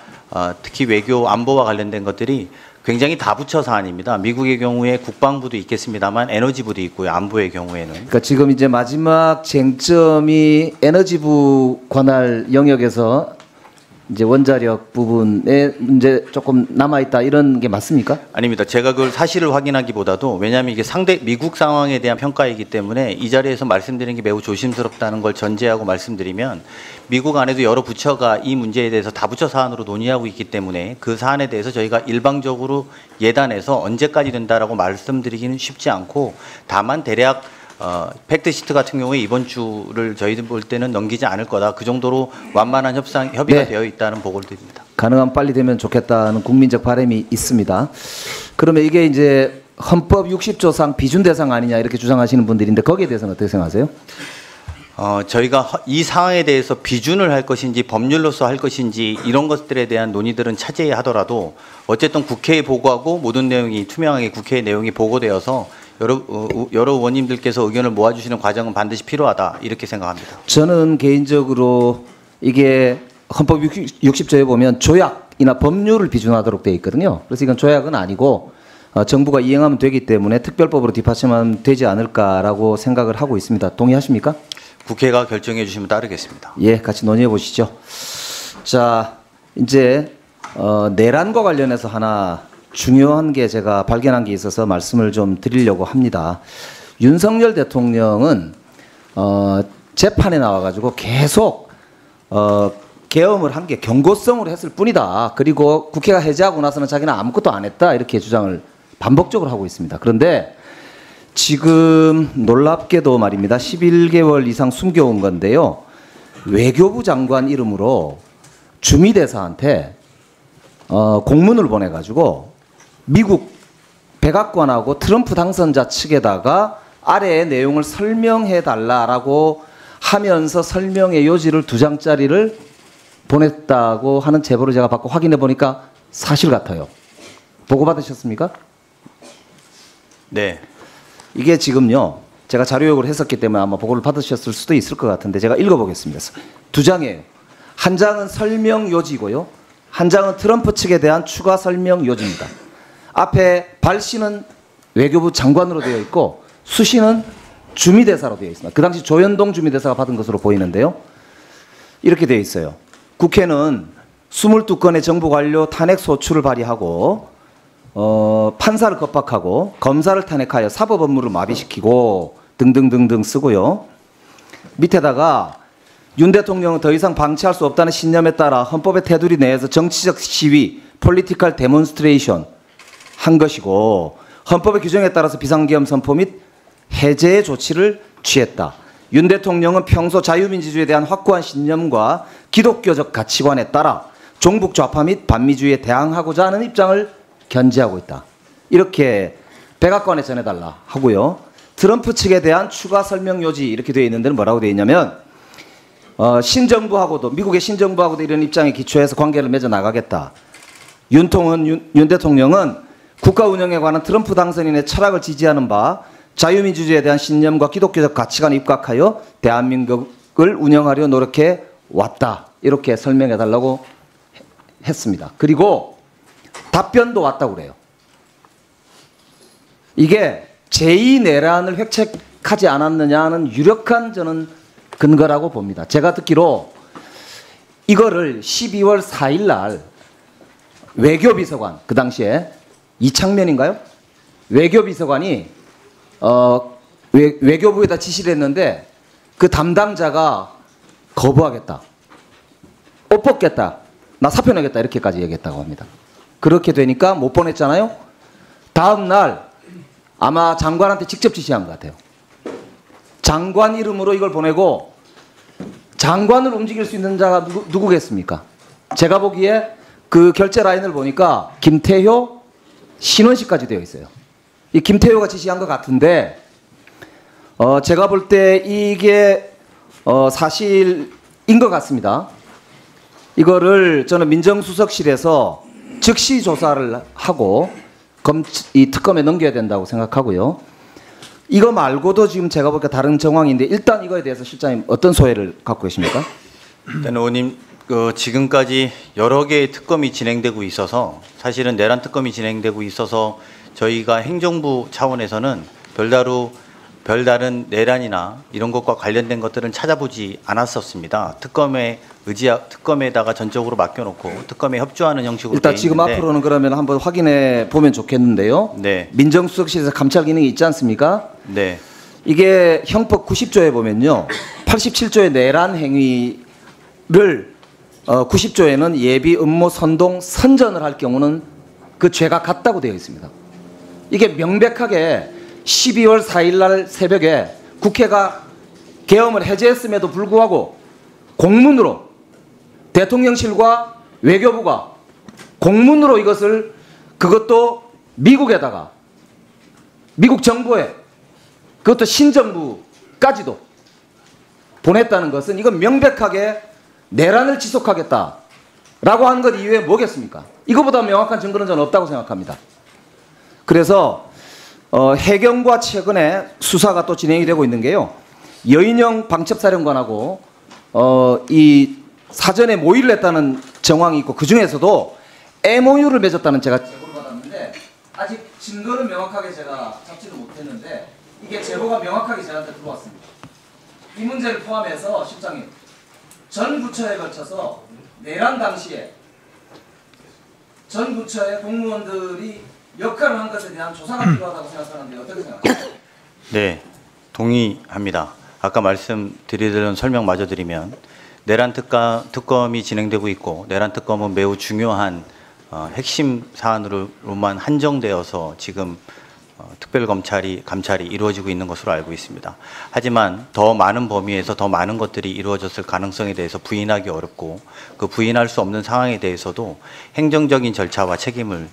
특히 외교 안보와 관련된 것들이 굉장히 다부처 사안입니다. 미국의 경우에 국방부도 있겠습니다만 에너지부도 있고요. 안보의 경우에는. 그러니까 지금 이제 마지막 쟁점이 에너지부 관할 영역에서 이제 원자력 부분에 문제 조금 남아 있다 이런 게 맞습니까? 아닙니다. 제가 그걸 사실을 확인하기보다도 왜냐하면 이게 상대 미국 상황에 대한 평가이기 때문에 이 자리에서 말씀드리는 게 매우 조심스럽다는 걸 전제하고 말씀드리면 미국 안에도 여러 부처가 이 문제에 대해서 다부처 사안으로 논의하고 있기 때문에 그 사안에 대해서 저희가 일방적으로 예단해서 언제까지 된다라고 말씀드리기는 쉽지 않고 다만 대략 팩트시트 같은 경우에 이번 주를 저희들 볼 때는 넘기지 않을 거다. 그 정도로 완만한 협의가 네. 되어 있다는 보고를 드립니다. 가능하면 빨리 되면 좋겠다는 국민적 바람이 있습니다. 그러면 이게 이제 헌법 60조상 비준 대상 아니냐 이렇게 주장하시는 분들인데 거기에 대해서는 어떻게 생각하세요? 저희가 이 사항에 대해서 비준을 할 것인지 법률로서 할 것인지 이런 것들에 대한 논의들은 차제에 하더라도 어쨌든 국회에 보고하고 모든 내용이 투명하게 국회의 내용이 보고되어서 여러 의원님들께서 의견을 모아주시는 과정은 반드시 필요하다 이렇게 생각합니다. 저는 개인적으로 이게 헌법 60조에 보면 조약이나 법률을 비준하도록 되어 있거든요. 그래서 이건 조약은 아니고 정부가 이행하면 되기 때문에 특별법으로 뒷받침하면 되지 않을까라고 생각을 하고 있습니다. 동의하십니까? 국회가 결정해 주시면 따르겠습니다. 예, 같이 논의해 보시죠. 자, 이제 내란과 관련해서 하나 중요한 게 제가 발견한 게 있어서 말씀을 좀 드리려고 합니다. 윤석열 대통령은 재판에 나와가지고 계속 계엄을 한 게 경고성으로 했을 뿐이다. 그리고 국회가 해제하고 나서는 자기는 아무것도 안 했다. 이렇게 주장을 반복적으로 하고 있습니다. 그런데 지금 놀랍게도 말입니다. 11개월 이상 숨겨온 건데요. 외교부 장관 이름으로 주미대사한테 공문을 보내가지고 미국 백악관하고 트럼프 당선자 측에다가 아래의 내용을 설명해 달라라고 하면서 설명의 요지를 2장짜리를 보냈다고 하는 제보를 제가 받고 확인해 보니까 사실 같아요. 보고 받으셨습니까? 네. 이게 지금요. 제가 자료 요구를 했었기 때문에 아마 보고를 받으셨을 수도 있을 것 같은데 제가 읽어보겠습니다. 2장이에요. 한 장은 설명 요지고요. 한 장은 트럼프 측에 대한 추가 설명 요지입니다. 앞에 발씨는 외교부 장관으로 되어 있고 수씨는 주미대사로 되어 있습니다. 그 당시 조현동 주미대사가 받은 것으로 보이는데요. 이렇게 되어 있어요. 국회는 22건의 정부 관료 탄핵 소추를 발의하고 판사를 겁박하고 검사를 탄핵하여 사법 업무를 마비시키고 등등등등 쓰고요. 밑에다가 윤 대통령은 더 이상 방치할 수 없다는 신념에 따라 헌법의 테두리 내에서 정치적 시위, 폴리티컬 데몬스트레이션 한 것이고 헌법의 규정에 따라서 비상계엄 선포 및 해제의 조치를 취했다. 윤 대통령은 평소 자유민주주의에 대한 확고한 신념과 기독교적 가치관에 따라 종북 좌파 및 반미주의에 대항하고자 하는 입장을 견지하고 있다. 이렇게 백악관에 전해달라 하고요. 트럼프 측에 대한 추가 설명 요지 이렇게 되어 있는 데는 뭐라고 되어 있냐면 신정부하고도 미국의 신정부하고도 이런 입장에 기초해서 관계를 맺어 나가겠다. 윤 대통령은 국가 운영에 관한 트럼프 당선인의 철학을 지지하는 바 자유민주주의에 대한 신념과 기독교적 가치관에 입각하여 대한민국을 운영하려 노력해 왔다. 이렇게 설명해 달라고 했습니다. 그리고 답변도 왔다고 그래요. 이게 제2내란을 획책하지 않았느냐는 유력한 저는 근거라고 봅니다. 제가 듣기로 이거를 12월 4일 날 외교비서관, 그 당시에 이창면인가요? 외교비서관이 외교부에다 지시를 했는데 그 담당자가 거부하겠다. 옷 벗겠다. 나 사표 내겠다. 이렇게까지 얘기했다고 합니다. 그렇게 되니까 못 보냈잖아요. 다음 날 아마 장관한테 직접 지시한 것 같아요. 장관 이름으로 이걸 보내고 장관을 움직일 수 있는 자가 누구겠습니까? 제가 보기에 그 결제 라인을 보니까 김태효, 신원식까지 되어 있어요. 이 김태효가 지시한 것 같은데 제가 볼 때 이게 사실인 것 같습니다. 이거를 저는 민정수석실에서 즉시 조사를 하고 이 특검에 넘겨야 된다고 생각하고요. 이거 말고도 지금 제가 보니까 다른 정황인데 일단 이거에 대해서 실장님 어떤 소회를 갖고 계십니까? 일단 의원님 지금까지 여러 개의 특검이 진행되고 있어서 사실은 내란 특검이 진행되고 있어서 저희가 행정부 차원에서는 별다른 내란이나 이런 것과 관련된 것들은 찾아보지 않았었습니다. 특검에다가 전적으로 맡겨놓고 특검에 협조하는 형식으로 일단 돼 지금 있는데 앞으로는 그러면 한번 확인해 보면 좋겠는데요. 네. 민정수석실에서 감찰 기능이 있지 않습니까? 네. 이게 형법 90조에 보면요. 87조의 내란 행위를 90조에는 예비 음모 선동 선전을 할 경우는 그 죄가 같다고 되어 있습니다. 이게 명백하게 12월 4일 날 새벽에 국회가 계엄을 해제했음에도 불구하고 공문으로 대통령실과 외교부가 공문으로 이것을 그것도 미국에다가 미국 정부에 그것도 신정부까지도 보냈다는 것은 이건 명백하게 내란을 지속하겠다라고 하는 것 이외에 뭐겠습니까? 이거보다 명확한 증거는 저는 없다고 생각합니다. 그래서 해경과 최근에 수사가 또 진행이 되고 있는 게요. 여인영 방첩사령관하고 이 사전에 모의를 했다는 정황이 있고 그 중에서도 MOU를 맺었다는 제가 제보를 받았는데 아직 증거는 명확하게 제가 잡지를 못했는데 이게 제보가 명확하게 저한테 들어왔습니다. 이 문제를 포함해서 실장님 전 부처에 걸쳐서 내란 당시에 전 부처의 공무원들이 역할을 한 것에 대한 조사가 필요하다고 생각하는데 어떻게 생각하세요? 네, 동의합니다. 아까 말씀드리던 설명 마저 드리면 내란 특검이 진행되고 있고 내란 특검은 매우 중요한 핵심 사안으로만 한정되어서 지금 감찰이 이루어지고 있는 것으로 알고 있습니다. 하지만 더 많은 범위에서 더 많은 것들이 이루어졌을 가능성에 대해서 부인하기 어렵고 그 부인할 수 없는 상황에 대해서도 행정적인 절차와 책임을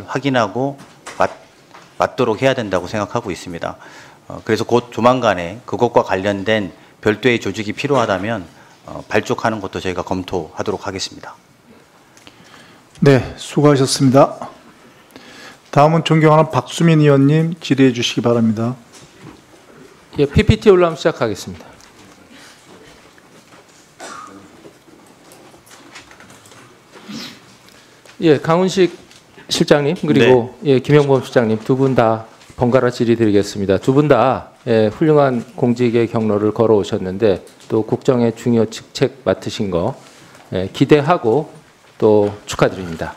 확인하고 맞도록 해야 된다고 생각하고 있습니다. 그래서 곧 조만간에 그것과 관련된 별도의 조직이 필요하다면 발족하는 것도 저희가 검토하도록 하겠습니다. 네, 수고하셨습니다. 다음은 존경하는 박수민 의원님 질의해 주시기 바랍니다. 예, PPT 올라오면 시작하겠습니다. 예, 강훈식 실장님 그리고 네. 예, 김영범 실장님 두 분 다 번갈아 질의드리겠습니다. 두 분 다 훌륭한 공직의 경로를 걸어오셨는데 또 국정의 중요 직책 맡으신 거 기대하고 또 축하드립니다.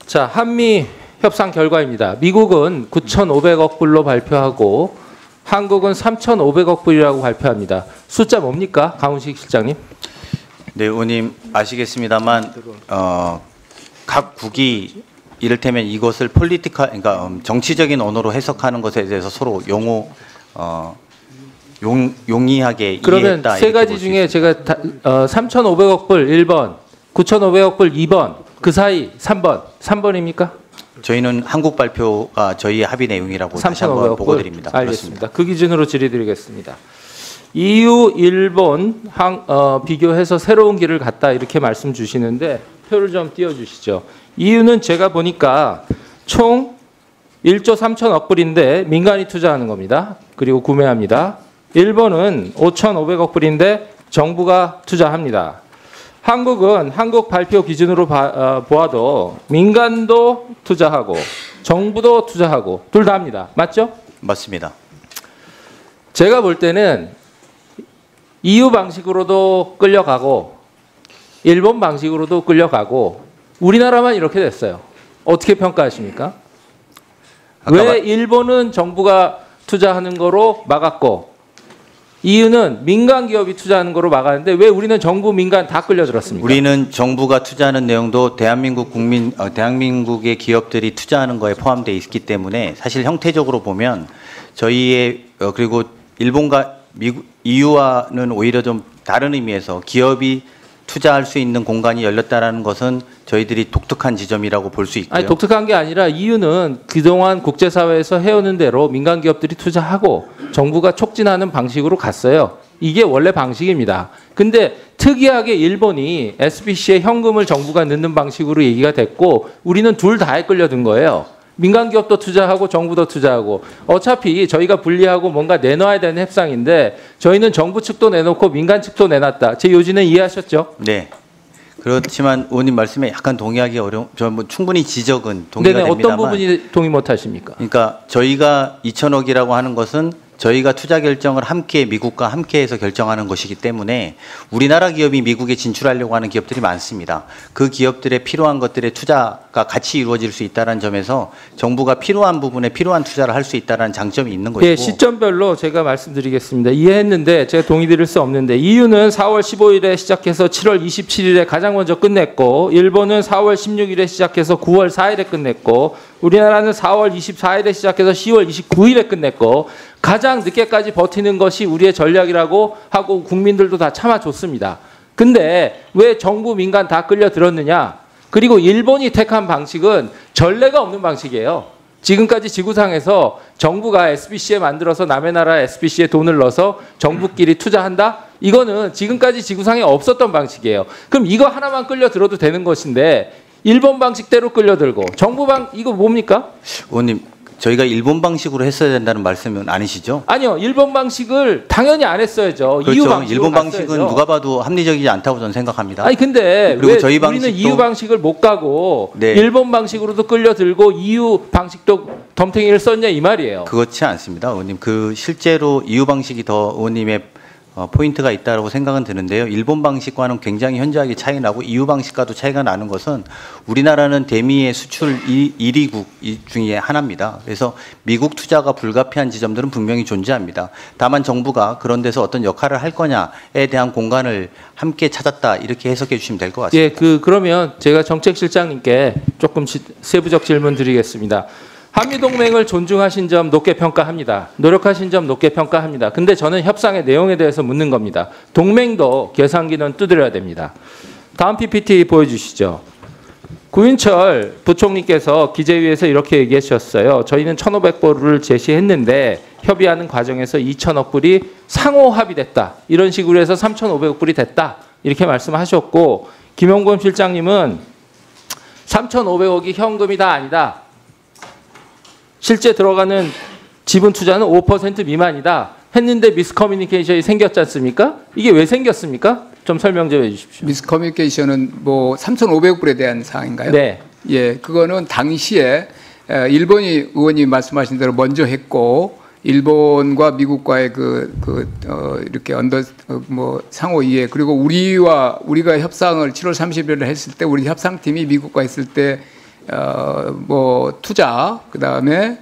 자, 한미 협상 결과입니다. 미국은 9,500억 불로 발표하고 한국은 3,500억 불이라고 발표합니다. 숫자 뭡니까, 강훈식 실장님? 네, 의원님 아시겠습니다만 각 국이 이를테면 이것을 그러니까 정치적인 언어로 해석하는 것에 대해서 서로 용이하게 그러면 이해했다. 세 가지 중에 제가 3,500억 불 1번, 9,500억 불 2번, 그 사이 3번입니까? 저희는 한국 발표가 저희의 합의 내용이라고 다시 한번 보고드립니다. 알겠습니다. 그 기준으로 질의드리겠습니다. EU, 일본 비교해서 새로운 길을 갔다 이렇게 말씀 주시는데 표를 좀 띄워주시죠. EU는 제가 보니까 총 1조 3천억 불인데 민간이 투자하는 겁니다. 그리고 구매합니다. 일본은 5,500억 불인데 정부가 투자합니다. 한국은 한국 발표 기준으로 보아도 민간도 투자하고 정부도 투자하고 둘 다 합니다. 맞죠? 맞습니다. 제가 볼 때는 EU 방식으로도 끌려가고 일본 방식으로도 끌려가고 우리나라만 이렇게 됐어요. 어떻게 평가하십니까? 왜 일본은 정부가 투자하는 거로 막았고 이유는 민간 기업이 투자하는 거로 막았는데 왜 우리는 정부 민간 다 끌려들었습니까? 우리는 정부가 투자하는 내용도 대한민국의 기업들이 투자하는 거에 포함되어 있기 때문에 사실 형태적으로 보면 저희의 그리고 일본과 미국, EU와는 오히려 좀 다른 의미에서 기업이 투자할 수 있는 공간이 열렸다라는 것은 저희들이 독특한 지점이라고 볼 수 있고요. 아니, 독특한 게 아니라 EU는 그동안 국제사회에서 해오는 대로 민간 기업들이 투자하고 정부가 촉진하는 방식으로 갔어요. 이게 원래 방식입니다. 근데 특이하게 일본이 SBC에 현금을 정부가 넣는 방식으로 얘기가 됐고 우리는 둘 다에 끌려든 거예요. 민간 기업도 투자하고 정부도 투자하고 어차피 저희가 분리하고 뭔가 내놔야 되는 협상인데 저희는 정부 측도 내놓고 민간 측도 내놨다. 제 요지는 이해하셨죠? 네. 그렇지만 의원님 말씀에 약간 동의하기 어려운, 저 뭐 충분히 지적은 동의가 네네, 됩니다만. 어떤 부분이 동의 못 하십니까? 그러니까 저희가 2천억이라고 하는 것은 저희가 투자 결정을 함께 미국과 함께해서 결정하는 것이기 때문에 우리나라 기업이 미국에 진출하려고 하는 기업들이 많습니다. 그 기업들의 필요한 것들의 투자가 같이 이루어질 수 있다는 점에서 정부가 필요한 부분에 필요한 투자를 할 수 있다는 장점이 있는 것이고. 네, 시점별로 제가 말씀드리겠습니다. 이해했는데 제가 동의 드릴 수 없는데 EU는 4월 15일에 시작해서 7월 27일에 가장 먼저 끝냈고 일본은 4월 16일에 시작해서 9월 4일에 끝냈고 우리나라는 4월 24일에 시작해서 10월 29일에 끝냈고 가장 늦게까지 버티는 것이 우리의 전략이라고 하고 국민들도 다 참아줬습니다. 근데 왜 정부 민간 다 끌려들었느냐? 그리고 일본이 택한 방식은 전례가 없는 방식이에요. 지금까지 지구상에서 정부가 SBC에 만들어서 남의 나라 SBC에 돈을 넣어서 정부끼리 투자한다? 이거는 지금까지 지구상에 없었던 방식이에요. 그럼 이거 하나만 끌려들어도 되는 것인데 일본 방식대로 끌려들고 정부 이거 뭡니까? 의원님, 저희가 일본 방식으로 했어야 된다는 말씀은 아니시죠? 아니요. 일본 방식을 당연히 안 했어야죠. 그렇죠. EU 방식으로 일본 갔어야죠. 방식은 누가 봐도 합리적이지 않다고 저는 생각합니다. 아니 근데 그리고 왜 저희 우리는 방식도- EU 방식을 못 가고 네. 일본 방식으로도 끌려들고 EU 방식도 덤탱이를 썼냐 이 말이에요. 그렇지 않습니다, 의원님. 그 실제로 EU 방식이 더 의원님의 포인트가 있다고 생각은 드는데요. 일본 방식과는 굉장히 현저하게 차이 나고 EU 방식과도 차이가 나는 것은 우리나라는 대미의 수출 1위국 중에 하나입니다. 그래서 미국 투자가 불가피한 지점들은 분명히 존재합니다. 다만 정부가 그런 데서 어떤 역할을 할 거냐에 대한 공간을 함께 찾았다 이렇게 해석해 주시면 될 것 같습니다. 예, 그러면 제가 정책실장님께 조금 세부적 질문 드리겠습니다. 한미동맹을 존중하신 점 높게 평가합니다. 노력하신 점 높게 평가합니다. 근데 저는 협상의 내용에 대해서 묻는 겁니다. 동맹도 계산기는 두드려야 됩니다. 다음 PPT 보여주시죠. 구윤철 부총리께서 기재위에서 이렇게 얘기하셨어요. 저희는 1,500불을 제시했는데 협의하는 과정에서 2천억 불이 상호 합의됐다. 이런 식으로 해서 3,500억 불이 됐다. 이렇게 말씀하셨고 김용범 실장님은 3,500억이 현금이다 아니다. 실제 들어가는 지분 투자는 5% 미만이다 했는데 미스커뮤니케이션이 생겼지 않습니까? 이게 왜 생겼습니까? 좀 설명 좀 해주십시오. 미스커뮤니케이션은 뭐 3,500불에 대한 사항인가요? 네. 예, 그거는 당시에 일본이 의원님 말씀하신 대로 먼저 했고 일본과 미국과의 이렇게 뭐 상호 이해 그리고 우리가 협상을 7월 30일에 했을 때 우리 협상팀이 미국과 했을 때 뭐 투자 그다음에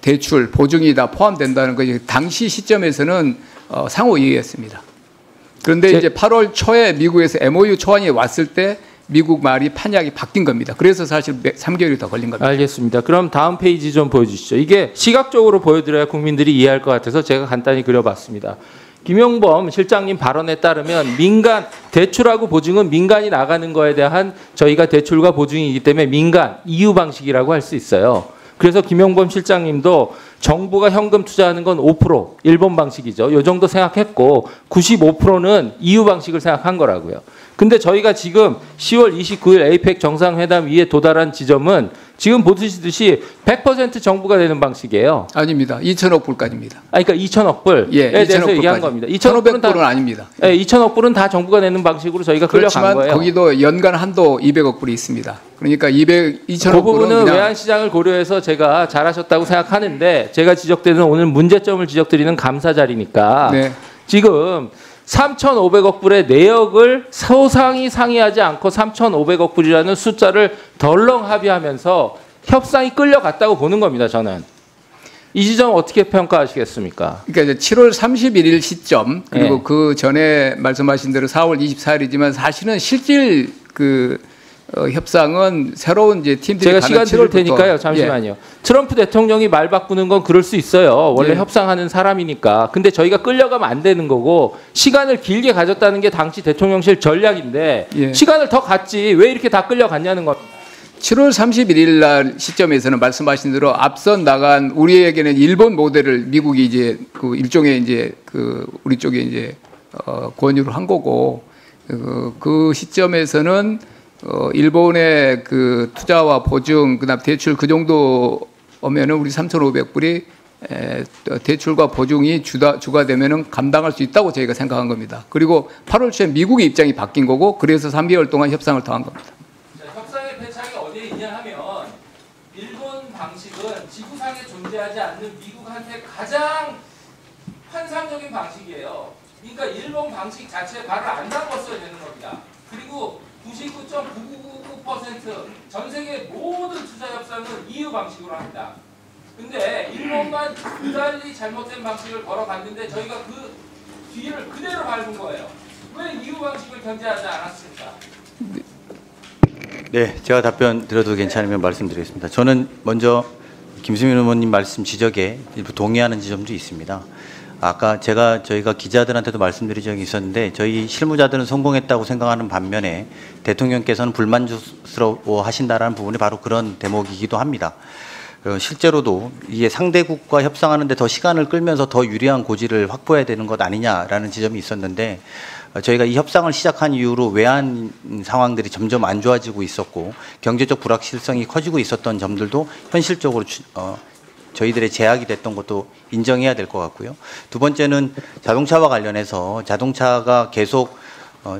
대출 보증이 다 포함된다는 거 당시 시점에서는 상호 이해였습니다. 그런데 이제 8월 초에 미국에서 MOU 초안이 왔을 때 미국 말이 판약이 바뀐 겁니다. 그래서 사실 3개월이 더 걸린 겁니다. 알겠습니다. 그럼 다음 페이지 좀 보여주시죠. 이게 시각적으로 보여드려야 국민들이 이해할 것 같아서 제가 간단히 그려봤습니다. 김용범 실장님 발언에 따르면 민간 대출하고 보증은 민간이 나가는 거에 대한 저희가 대출과 보증이기 때문에 민간 EU 방식이라고 할 수 있어요. 그래서 김용범 실장님도 정부가 현금 투자하는 건 5% 일본 방식이죠. 이 정도 생각했고 95%는 EU 방식을 생각한 거라고요. 근데 저희가 지금 10월 29일 APEC 정상회담 위에 도달한 지점은 지금 보시듯이 100% 정부가 되는 방식이에요. 아닙니다. 2천억 불까지입니다. 그러니까 2천억 불에 예, 대해서 2천억 얘기한 불까지. 겁니다. 1,500불은 아닙니다. 네, 2천억 불은 다 정부가 내는 방식으로 저희가 끌려간 그렇지만 거예요. 거기도 연간 한도 200억 불이 있습니다. 그러니까 2천억 그 부분은 불은 그냥 외환시장을 고려해서 제가 잘하셨다고 생각하는데 제가 지적되는 오늘 문제점을 지적드리는 감사 자리니까 네. 지금 3,500억 불의 내역을 소상히 상의하지 않고 3,500억 불이라는 숫자를 덜렁 합의하면서 협상이 끌려갔다고 보는 겁니다. 저는. 이 지점 어떻게 평가하시겠습니까? 그러니까 이제 7월 31일 시점 그리고 네. 그 전에 말씀하신 대로 4월 24일이지만 사실은 실질 협상은 새로운 이제 팀들이 제가 가는 시간 드릴 7월부터 테니까요. 잠시만요. 예. 트럼프 대통령이 말 바꾸는 건 그럴 수 있어요. 원래 예. 협상하는 사람이니까. 근데 저희가 끌려가면 안 되는 거고 시간을 길게 가졌다는 게 당시 대통령실 전략인데 예. 시간을 더 갔지 왜 이렇게 다 끌려갔냐는 겁니다. 7월 31일 날 시점에서는 말씀하신 대로 앞선 나간 우리에게는 일본 모델을 미국이 이제 그 일종의 이제 그 우리 쪽에 이제 권유를 한 거고 그 시점에서는 일본의 그 투자와 보증 그다음 대출 그 정도 오면은 우리 3,500불이 대출과 보증이 주가 되면은 감당할 수 있다고 저희가 생각한 겁니다. 그리고 8월 초에 미국의 입장이 바뀐 거고 그래서 3개월 동안 협상을 더 한 겁니다. 협상의 배착이 어디에 있냐 하면 일본 방식은 지구상에 존재하지 않는 미국한테 가장 환상적인 방식이에요. 그러니까 일본 방식 자체에 발을 안 담궜어야 되는 겁니다. 그리고 99.9999% 전 세계 모든 투자 협상은 EU 방식으로 합니다. 근데 일본만 그달리 잘못된 방식을 걸어갔는데 저희가 그 뒤를 그대로 밟은 거예요. 왜 EU 방식을 견제하지 않았습니까? 네, 제가 답변 드려도 괜찮으면 말씀드리겠습니다. 저는 먼저 김수민 의원님 말씀 지적에 일부 동의하는 지점도 있습니다. 아까 저희가 기자들한테도 말씀드린 적이 있었는데 저희 실무자들은 성공했다고 생각하는 반면에 대통령께서는 불만족스러워 하신다라는 부분이 바로 그런 대목이기도 합니다. 실제로도 이게 상대국과 협상하는데 더 시간을 끌면서 더 유리한 고지를 확보해야 되는 것 아니냐라는 지점이 있었는데 저희가 이 협상을 시작한 이후로 외환 상황들이 점점 안 좋아지고 있었고 경제적 불확실성이 커지고 있었던 점들도 현실적으로 저희들의 제약이 됐던 것도 인정해야 될 것 같고요. 두 번째는 자동차와 관련해서 자동차가 계속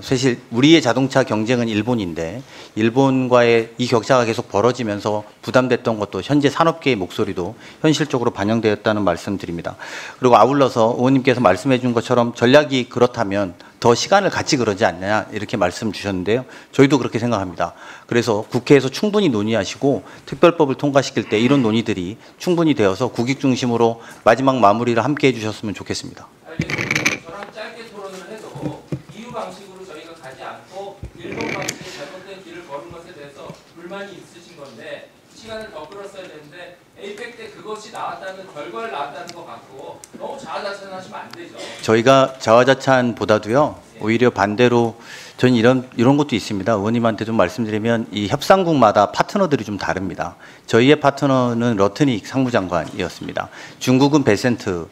사실 우리의 자동차 경쟁은 일본인데 일본과의 이 격차가 계속 벌어지면서 부담됐던 것도 현재 산업계의 목소리도 현실적으로 반영되었다는 말씀드립니다. 그리고 아울러서 의원님께서 말씀해 준 것처럼 전략이 그렇다면 더 시간을 같이 그러지 않느냐 이렇게 말씀 주셨는데요. 저희도 그렇게 생각합니다. 그래서 국회에서 충분히 논의하시고 특별법을 통과시킬 때 이런 논의들이 충분히 되어서 국익 중심으로 마지막 마무리를 함께 해주셨으면 좋겠습니다. 저랑 짧게 토론을 해도 EU 방식으로 저희가 가지 않고 일본 방식의 잘못된 길을 걸은 것에 대해서 불만이 있으신 건데 시간을 더 끌었어야 되는데 에이펙 때 그것이 나왔다는 결과를 나왔다는 것 같고 너무 자화자찬하시면 안 되죠. 저희가 자화자찬보다도요 오히려 반대로 저는 이런 것도 있습니다. 의원님한테 좀 말씀드리면 이 협상국마다 파트너들이 좀 다릅니다. 저희의 파트너는 러트닉 상무장관이었습니다. 중국은 베센트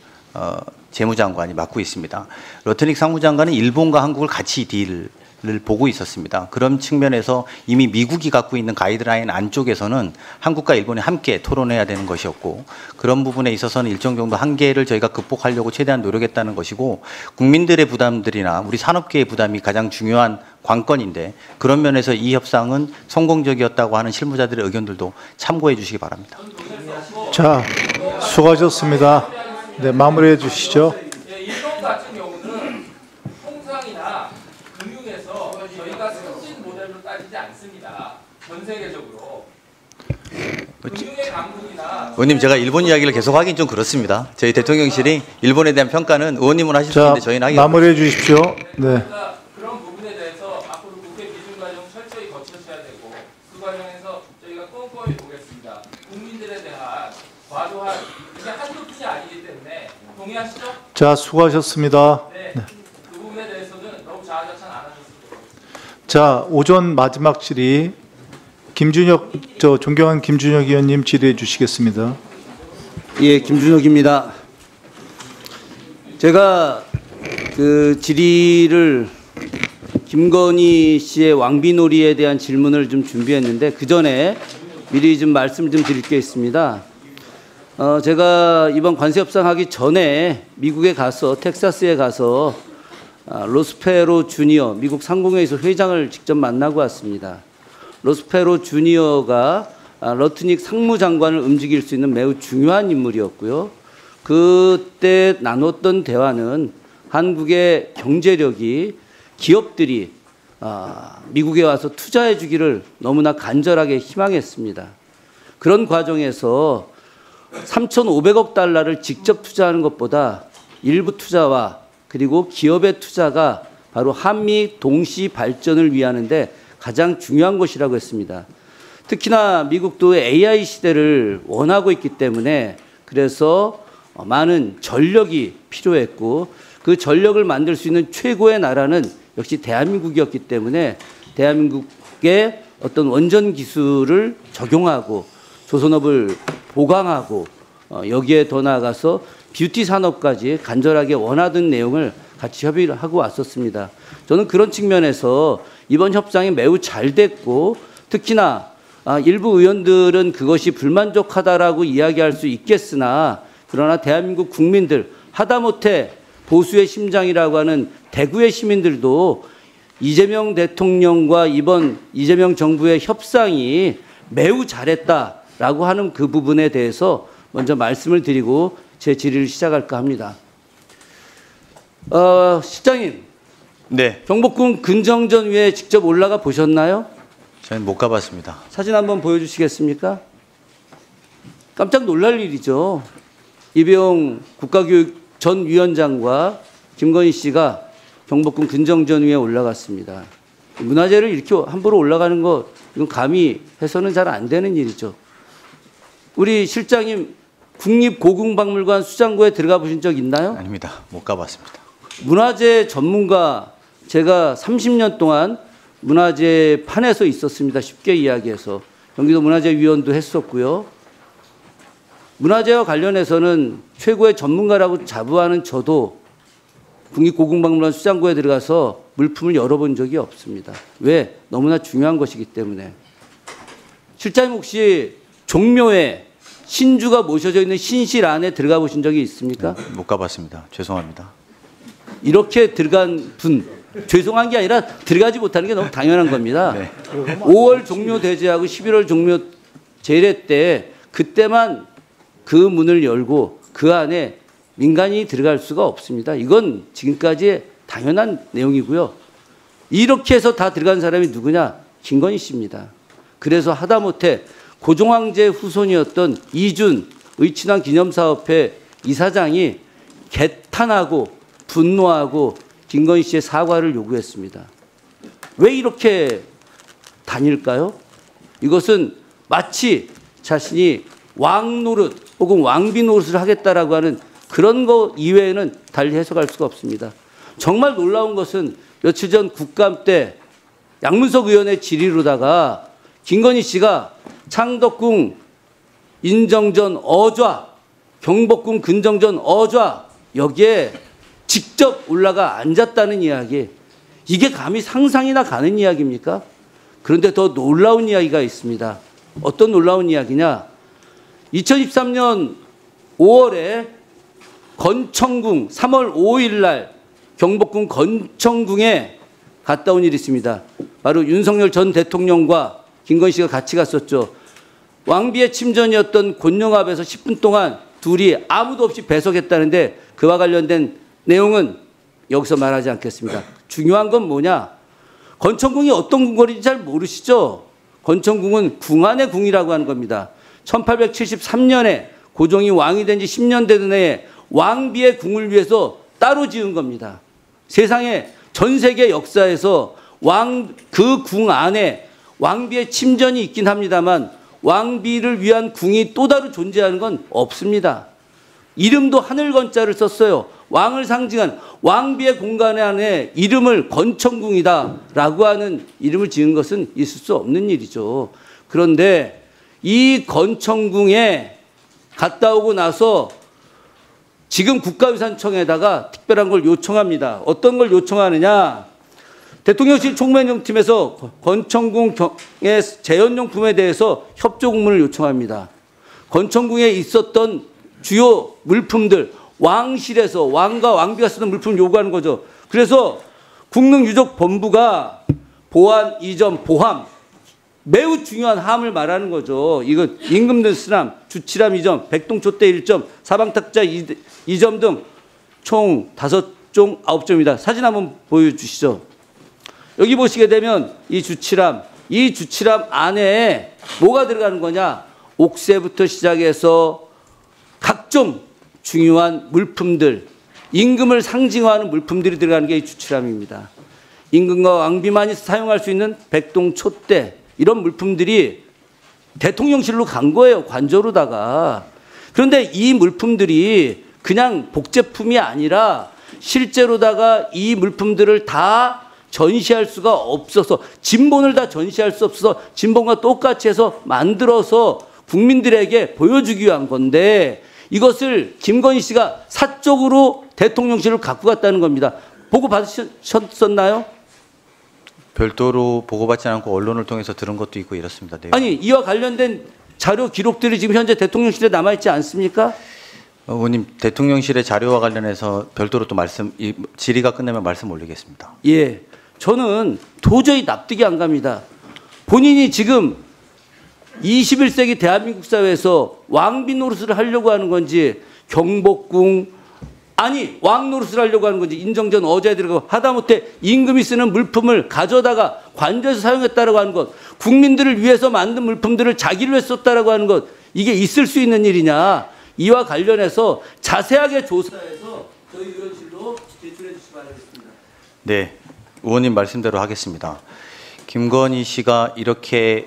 재무장관이 맡고 있습니다. 러트닉 상무장관은 일본과 한국을 같이 딜을 보고 있었습니다. 그런 측면에서 이미 미국이 갖고 있는 가이드라인 안쪽에서는 한국과 일본이 함께 토론해야 되는 것이었고 그런 부분에 있어서는 일정 정도 한계를 저희가 극복하려고 최대한 노력했다는 것이고 국민들의 부담들이나 우리 산업계의 부담이 가장 중요한 관건인데 그런 면에서 이 협상은 성공적이었다고 하는 실무자들의 의견들도 참고해 주시기 바랍니다. 자, 수고하셨습니다. 네, 마무리해 주시죠. 일본 같은 경우는 통상이나 금융에서 저희가 선진 모델로 따지지 않습니다. 전 세계적으로. 금융의 강국이나 의원님 제가 일본 이야기를 계속 하긴 좀 그렇습니다. 저희 대통령실이 일본에 대한 평가는 의원님은 하실 수 있는데 저희는 하기 마무리해 주십시오. 네. 그런 부분에 대해서 앞으로 국회 기준 과정 철저히 거쳐셔야 되고 그 과정에서 저희가 꼼꼼히 보겠습니다. 국민들에 대한 과도한 이게 한두 푼이 아니기 때문에 동의하시죠? 자, 수고하셨습니다. 네. 그 부분에 대해서는 너무 자화자찬 안 하셨으면 좋겠습니다. 자, 오전 마지막 질의 존경한 김준혁 의원님 질의해 주시겠습니다. 예, 김준혁입니다. 제가 그 질의를 김건희 씨의 왕비놀이에 대한 질문을 좀 준비했는데 그 전에 미리 좀 말씀 좀 드릴 게 있습니다. 제가 이번 관세 협상하기 전에 미국에 가서 텍사스에 가서 로스페로 주니어 미국 상공회의소 회장을 직접 만나고 왔습니다. 로스페로 주니어가 러트닉 상무장관을 움직일 수 있는 매우 중요한 인물이었고요. 그때 나눴던 대화는 한국의 경제력이 기업들이 미국에 와서 투자해 주기를 너무나 간절하게 희망했습니다. 그런 과정에서 3,500억 달러를 직접 투자하는 것보다 일부 투자와 그리고 기업의 투자가 바로 한미 동시 발전을 위하는데 가장 중요한 것이라고 했습니다. 특히나 미국도 AI 시대를 원하고 있기 때문에 그래서 많은 전력이 필요했고 그 전력을 만들 수 있는 최고의 나라는 역시 대한민국이었기 때문에 대한민국의 어떤 원전 기술을 적용하고 조선업을 보강하고 여기에 더 나아가서 뷰티 산업까지 간절하게 원하던 내용을 같이 협의를 하고 왔었습니다. 저는 그런 측면에서 이번 협상이 매우 잘 됐고 특히나 일부 의원들은 그것이 불만족하다라고 이야기할 수 있겠으나 그러나 대한민국 국민들 하다못해 보수의 심장이라고 하는 대구의 시민들도 이재명 대통령과 이번 이재명 정부의 협상이 매우 잘했다라고 하는 그 부분에 대해서 먼저 말씀을 드리고 제 질의를 시작할까 합니다. 실장님, 네. 경복궁 근정전 위에 직접 올라가 보셨나요? 저는 못 가봤습니다. 사진 한번 보여주시겠습니까? 깜짝 놀랄 일이죠. 이배용 국가교육 전 위원장과 김건희 씨가 경복궁 근정전 위에 올라갔습니다. 문화재를 이렇게 함부로 올라가는 거 이건 감히 해서는 잘 안 되는 일이죠. 우리 실장님 국립고궁박물관 수장고에 들어가 보신 적 있나요? 아닙니다. 못 가봤습니다. 문화재 전문가 제가 30년 동안 문화재 판에서 있었습니다. 쉽게 이야기해서 경기도 문화재위원도 했었고요. 문화재와 관련해서는 최고의 전문가라고 자부하는 저도 국립고궁박물관 수장고에 들어가서 물품을 열어본 적이 없습니다. 왜? 너무나 중요한 것이기 때문에. 실장님 혹시 종묘에 신주가 모셔져 있는 신실 안에 들어가 보신 적이 있습니까? 못 가봤습니다. 죄송합니다. 이렇게 들어간 분, 죄송한 게 아니라 들어가지 못하는 게 너무 당연한 겁니다. 네. 5월 종묘 대제하고 11월 종묘 제례 때 그때만 그 문을 열고 그 안에 민간인이 들어갈 수가 없습니다. 이건 지금까지 당연한 내용이고요. 이렇게 해서 다 들어간 사람이 누구냐? 김건희 씨입니다. 그래서 하다못해 고종황제 후손이었던 이준 의친왕 기념사업회 이사장이 개탄하고 분노하고 김건희 씨의 사과를 요구했습니다. 왜 이렇게 다닐까요? 이것은 마치 자신이 왕 노릇 혹은 왕비 노릇을 하겠다라고 하는 그런 거 이외에는 달리 해석할 수가 없습니다. 정말 놀라운 것은 며칠 전 국감 때 양문석 의원의 질의로다가 김건희 씨가 창덕궁 인정전 어좌, 경복궁 근정전 어좌 여기에 직접 올라가 앉았다는 이야기, 이게 감히 상상이나 가는 이야기입니까? 그런데 더 놀라운 이야기가 있습니다. 어떤 놀라운 이야기냐? 2013년 5월에 건청궁 3월 5일 날 경복궁 건청궁에 갔다 온 일이 있습니다. 바로 윤석열 전 대통령과 김건희 씨가 같이 갔었죠. 왕비의 침전이었던 곤룡앞에서 10분 동안 둘이 아무도 없이 배석했다는데 그와 관련된 내용은 여기서 말하지 않겠습니다. 중요한 건 뭐냐? 건청궁이 어떤 궁궐인지 잘 모르시죠? 건청궁은 궁 안의 궁이라고 하는 겁니다. 1873년에 고종이 왕이 된 지 10년 되던 해에 왕비의 궁을 위해서 따로 지은 겁니다. 세상에 전 세계 역사에서 그 궁 안에 왕비의 침전이 있긴 합니다만 왕비를 위한 궁이 또 다른 존재하는 건 없습니다. 이름도 하늘건자를 썼어요. 왕을 상징한 왕비의 공간 안에 이름을 건청궁이다라고 하는 이름을 지은 것은 있을 수 없는 일이죠. 그런데 이 건청궁에 갔다 오고 나서 지금 국가유산청에다가 특별한 걸 요청합니다. 어떤 걸 요청하느냐? 대통령실 총무행정팀에서 건청궁의 재현용품에 대해서 협조 공문을 요청합니다. 건청궁에 있었던 주요 물품들, 왕실에서 왕과 왕비가 쓰던 물품을 요구하는 거죠. 그래서 국능유적본부가 보안, 이점, 보함, 매우 중요한 함을 말하는 거죠. 이거 임금들 쓰람, 주치람 2점, 백동초대 1점, 사방탁자 2점 등 총 5종 9점입니다. 사진 한번 보여주시죠. 여기 보시게 되면 이 주치람 안에 뭐가 들어가는 거냐? 옥새부터 시작해서 각종 중요한 물품들, 임금을 상징화하는 물품들이 들어가는 게 이 주치람입니다. 임금과 왕비만이 사용할 수 있는 백동, 촛대 이런 물품들이 대통령실로 간 거예요. 관저로다가. 그런데 이 물품들이 그냥 복제품이 아니라 실제로다가 이 물품들을 다 전시할 수가 없어서 진본을 다 전시할 수 없어서 진본과 똑같이 해서 만들어서 국민들에게 보여주기 위한 건데 이것을 김건희 씨가 사적으로 대통령실을 갖고 갔다는 겁니다. 보고 받으셨나요? 별도로 보고받지 않고 언론을 통해서 들은 것도 있고 이렇습니다. 내용. 아니 이와 관련된 자료 기록들이 지금 현재 대통령실에 남아있지 않습니까? 의원님 대통령실의 자료와 관련해서 별도로 또 이 질의가 끝나면 말씀 올리겠습니다. 예, 저는 도저히 납득이 안 갑니다. 본인이 지금 21세기 대한민국 사회에서 왕비 노릇을 하려고 하는 건지 경복궁 아니 왕 노릇을 하려고 하는 건지 인정전 어제에 들어가고 하다못해 임금이 쓰는 물품을 가져다가 관저에서 사용했다라고 하는 것, 국민들을 위해서 만든 물품들을 자기를 위해 썼다라고 하는 것, 이게 있을 수 있는 일이냐? 이와 관련해서 자세하게 조사해서 저희 의원실로 제출해 주시기 바라겠습니다. 네, 의원님 말씀대로 하겠습니다. 김건희 씨가 이렇게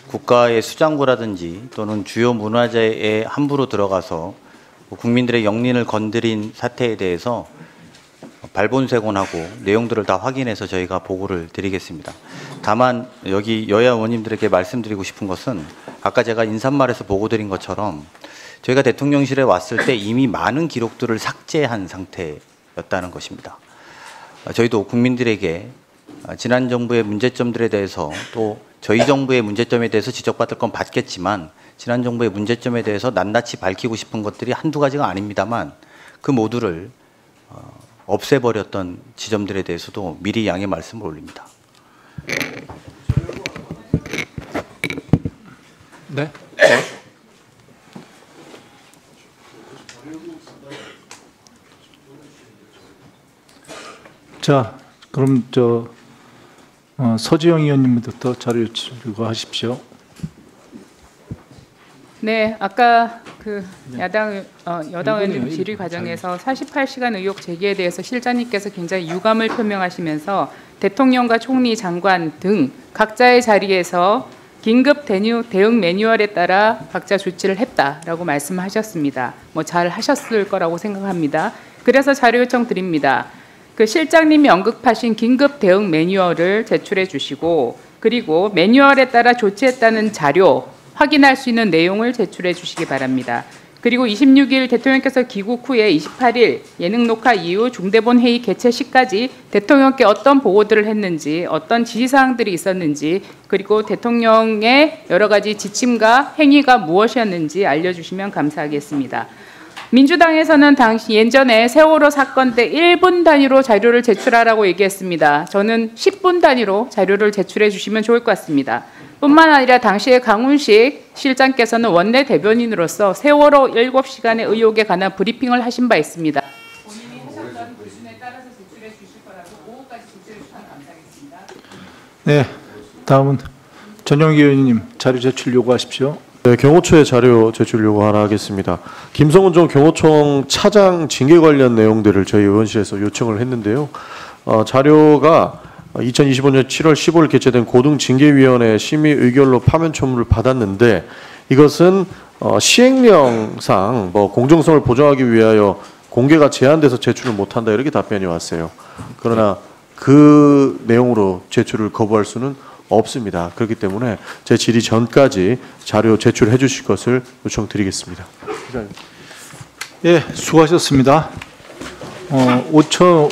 국가의 수장부라든지 또는 주요 문화재에 함부로 들어가서 국민들의 영린을 건드린 사태에 대해서 발본색원하고 내용들을 다 확인해서 저희가 보고를 드리겠습니다. 다만 여기 여야 의원님들에게 말씀드리고 싶은 것은 아까 제가 인사말에서 보고 드린 것처럼 저희가 대통령실에 왔을 때 이미 많은 기록들을 삭제한 상태였다는 것입니다. 저희도 국민들에게 지난 정부의 문제점들에 대해서 또 저희 정부의 문제점에 대해서 지적받을 건 받겠지만 지난 정부의 문제점에 대해서 낱낱이 밝히고 싶은 것들이 한두 가지가 아닙니다만 그 모두를 없애버렸던 지점들에 대해서도 미리 양해 말씀을 올립니다. 네. 자, 그럼 서지영 의원님부터 자료 요구하십시오. 네, 아까 여당 의원님 질의 과정에서 48시간 의혹 제기에 대해서 실장님께서 굉장히 유감을 표명하시면서 대통령과 총리, 장관 등 각자의 자리에서 긴급 대응 매뉴얼에 따라 각자 조치를 했다라고 말씀하셨습니다. 잘 하셨을 거라고 생각합니다. 그래서 자료 요청 드립니다. 실장님이 언급하신 긴급 대응 매뉴얼을 제출해 주시고 그리고 매뉴얼에 따라 조치했다는 자료 확인할 수 있는 내용을 제출해 주시기 바랍니다. 그리고 26일 대통령께서 귀국 후에 28일 예능 녹화 이후 중대본 회의 개최 시까지 대통령께 어떤 보고들을 했는지 어떤 지시사항들이 있었는지 그리고 대통령의 여러 가지 지침과 행위가 무엇이었는지 알려주시면 감사하겠습니다. 민주당에서는 당시 예전에 세월호 사건 때 1분 단위로 자료를 제출하라고 얘기했습니다. 저는 10분 단위로 자료를 제출해 주시면 좋을 것 같습니다. 뿐만 아니라 당시에 강훈식 실장께서는 원내 대변인으로서 세월호 7시간의 의혹에 관한 브리핑을 하신 바 있습니다. 본인이 하셨던 기준에 따라서 제출해 주실 거라고 오후까지 제출해 주시면 감사하겠습니다. 네, 다음은 전영기 의원님 자료 제출 요구하십시오. 네, 경호처의 자료 제출 요구하라 하겠습니다. 김성훈 전 경호청 차장 징계 관련 내용들을 저희 의원실에서 요청을 했는데요. 자료가 2025년 7월 15일 개최된 고등징계위원회 심의 의결로 파면 첨부를 받았는데 이것은 시행령상 공정성을 보장하기 위하여 공개가 제한돼서 제출을 못한다 이렇게 답변이 왔어요. 그러나 그 내용으로 제출을 거부할 수는 없습니다. 그렇기 때문에 제 질의 전까지 자료 제출해 주실 것을 요청드리겠습니다. 예, 수고하셨습니다. 오전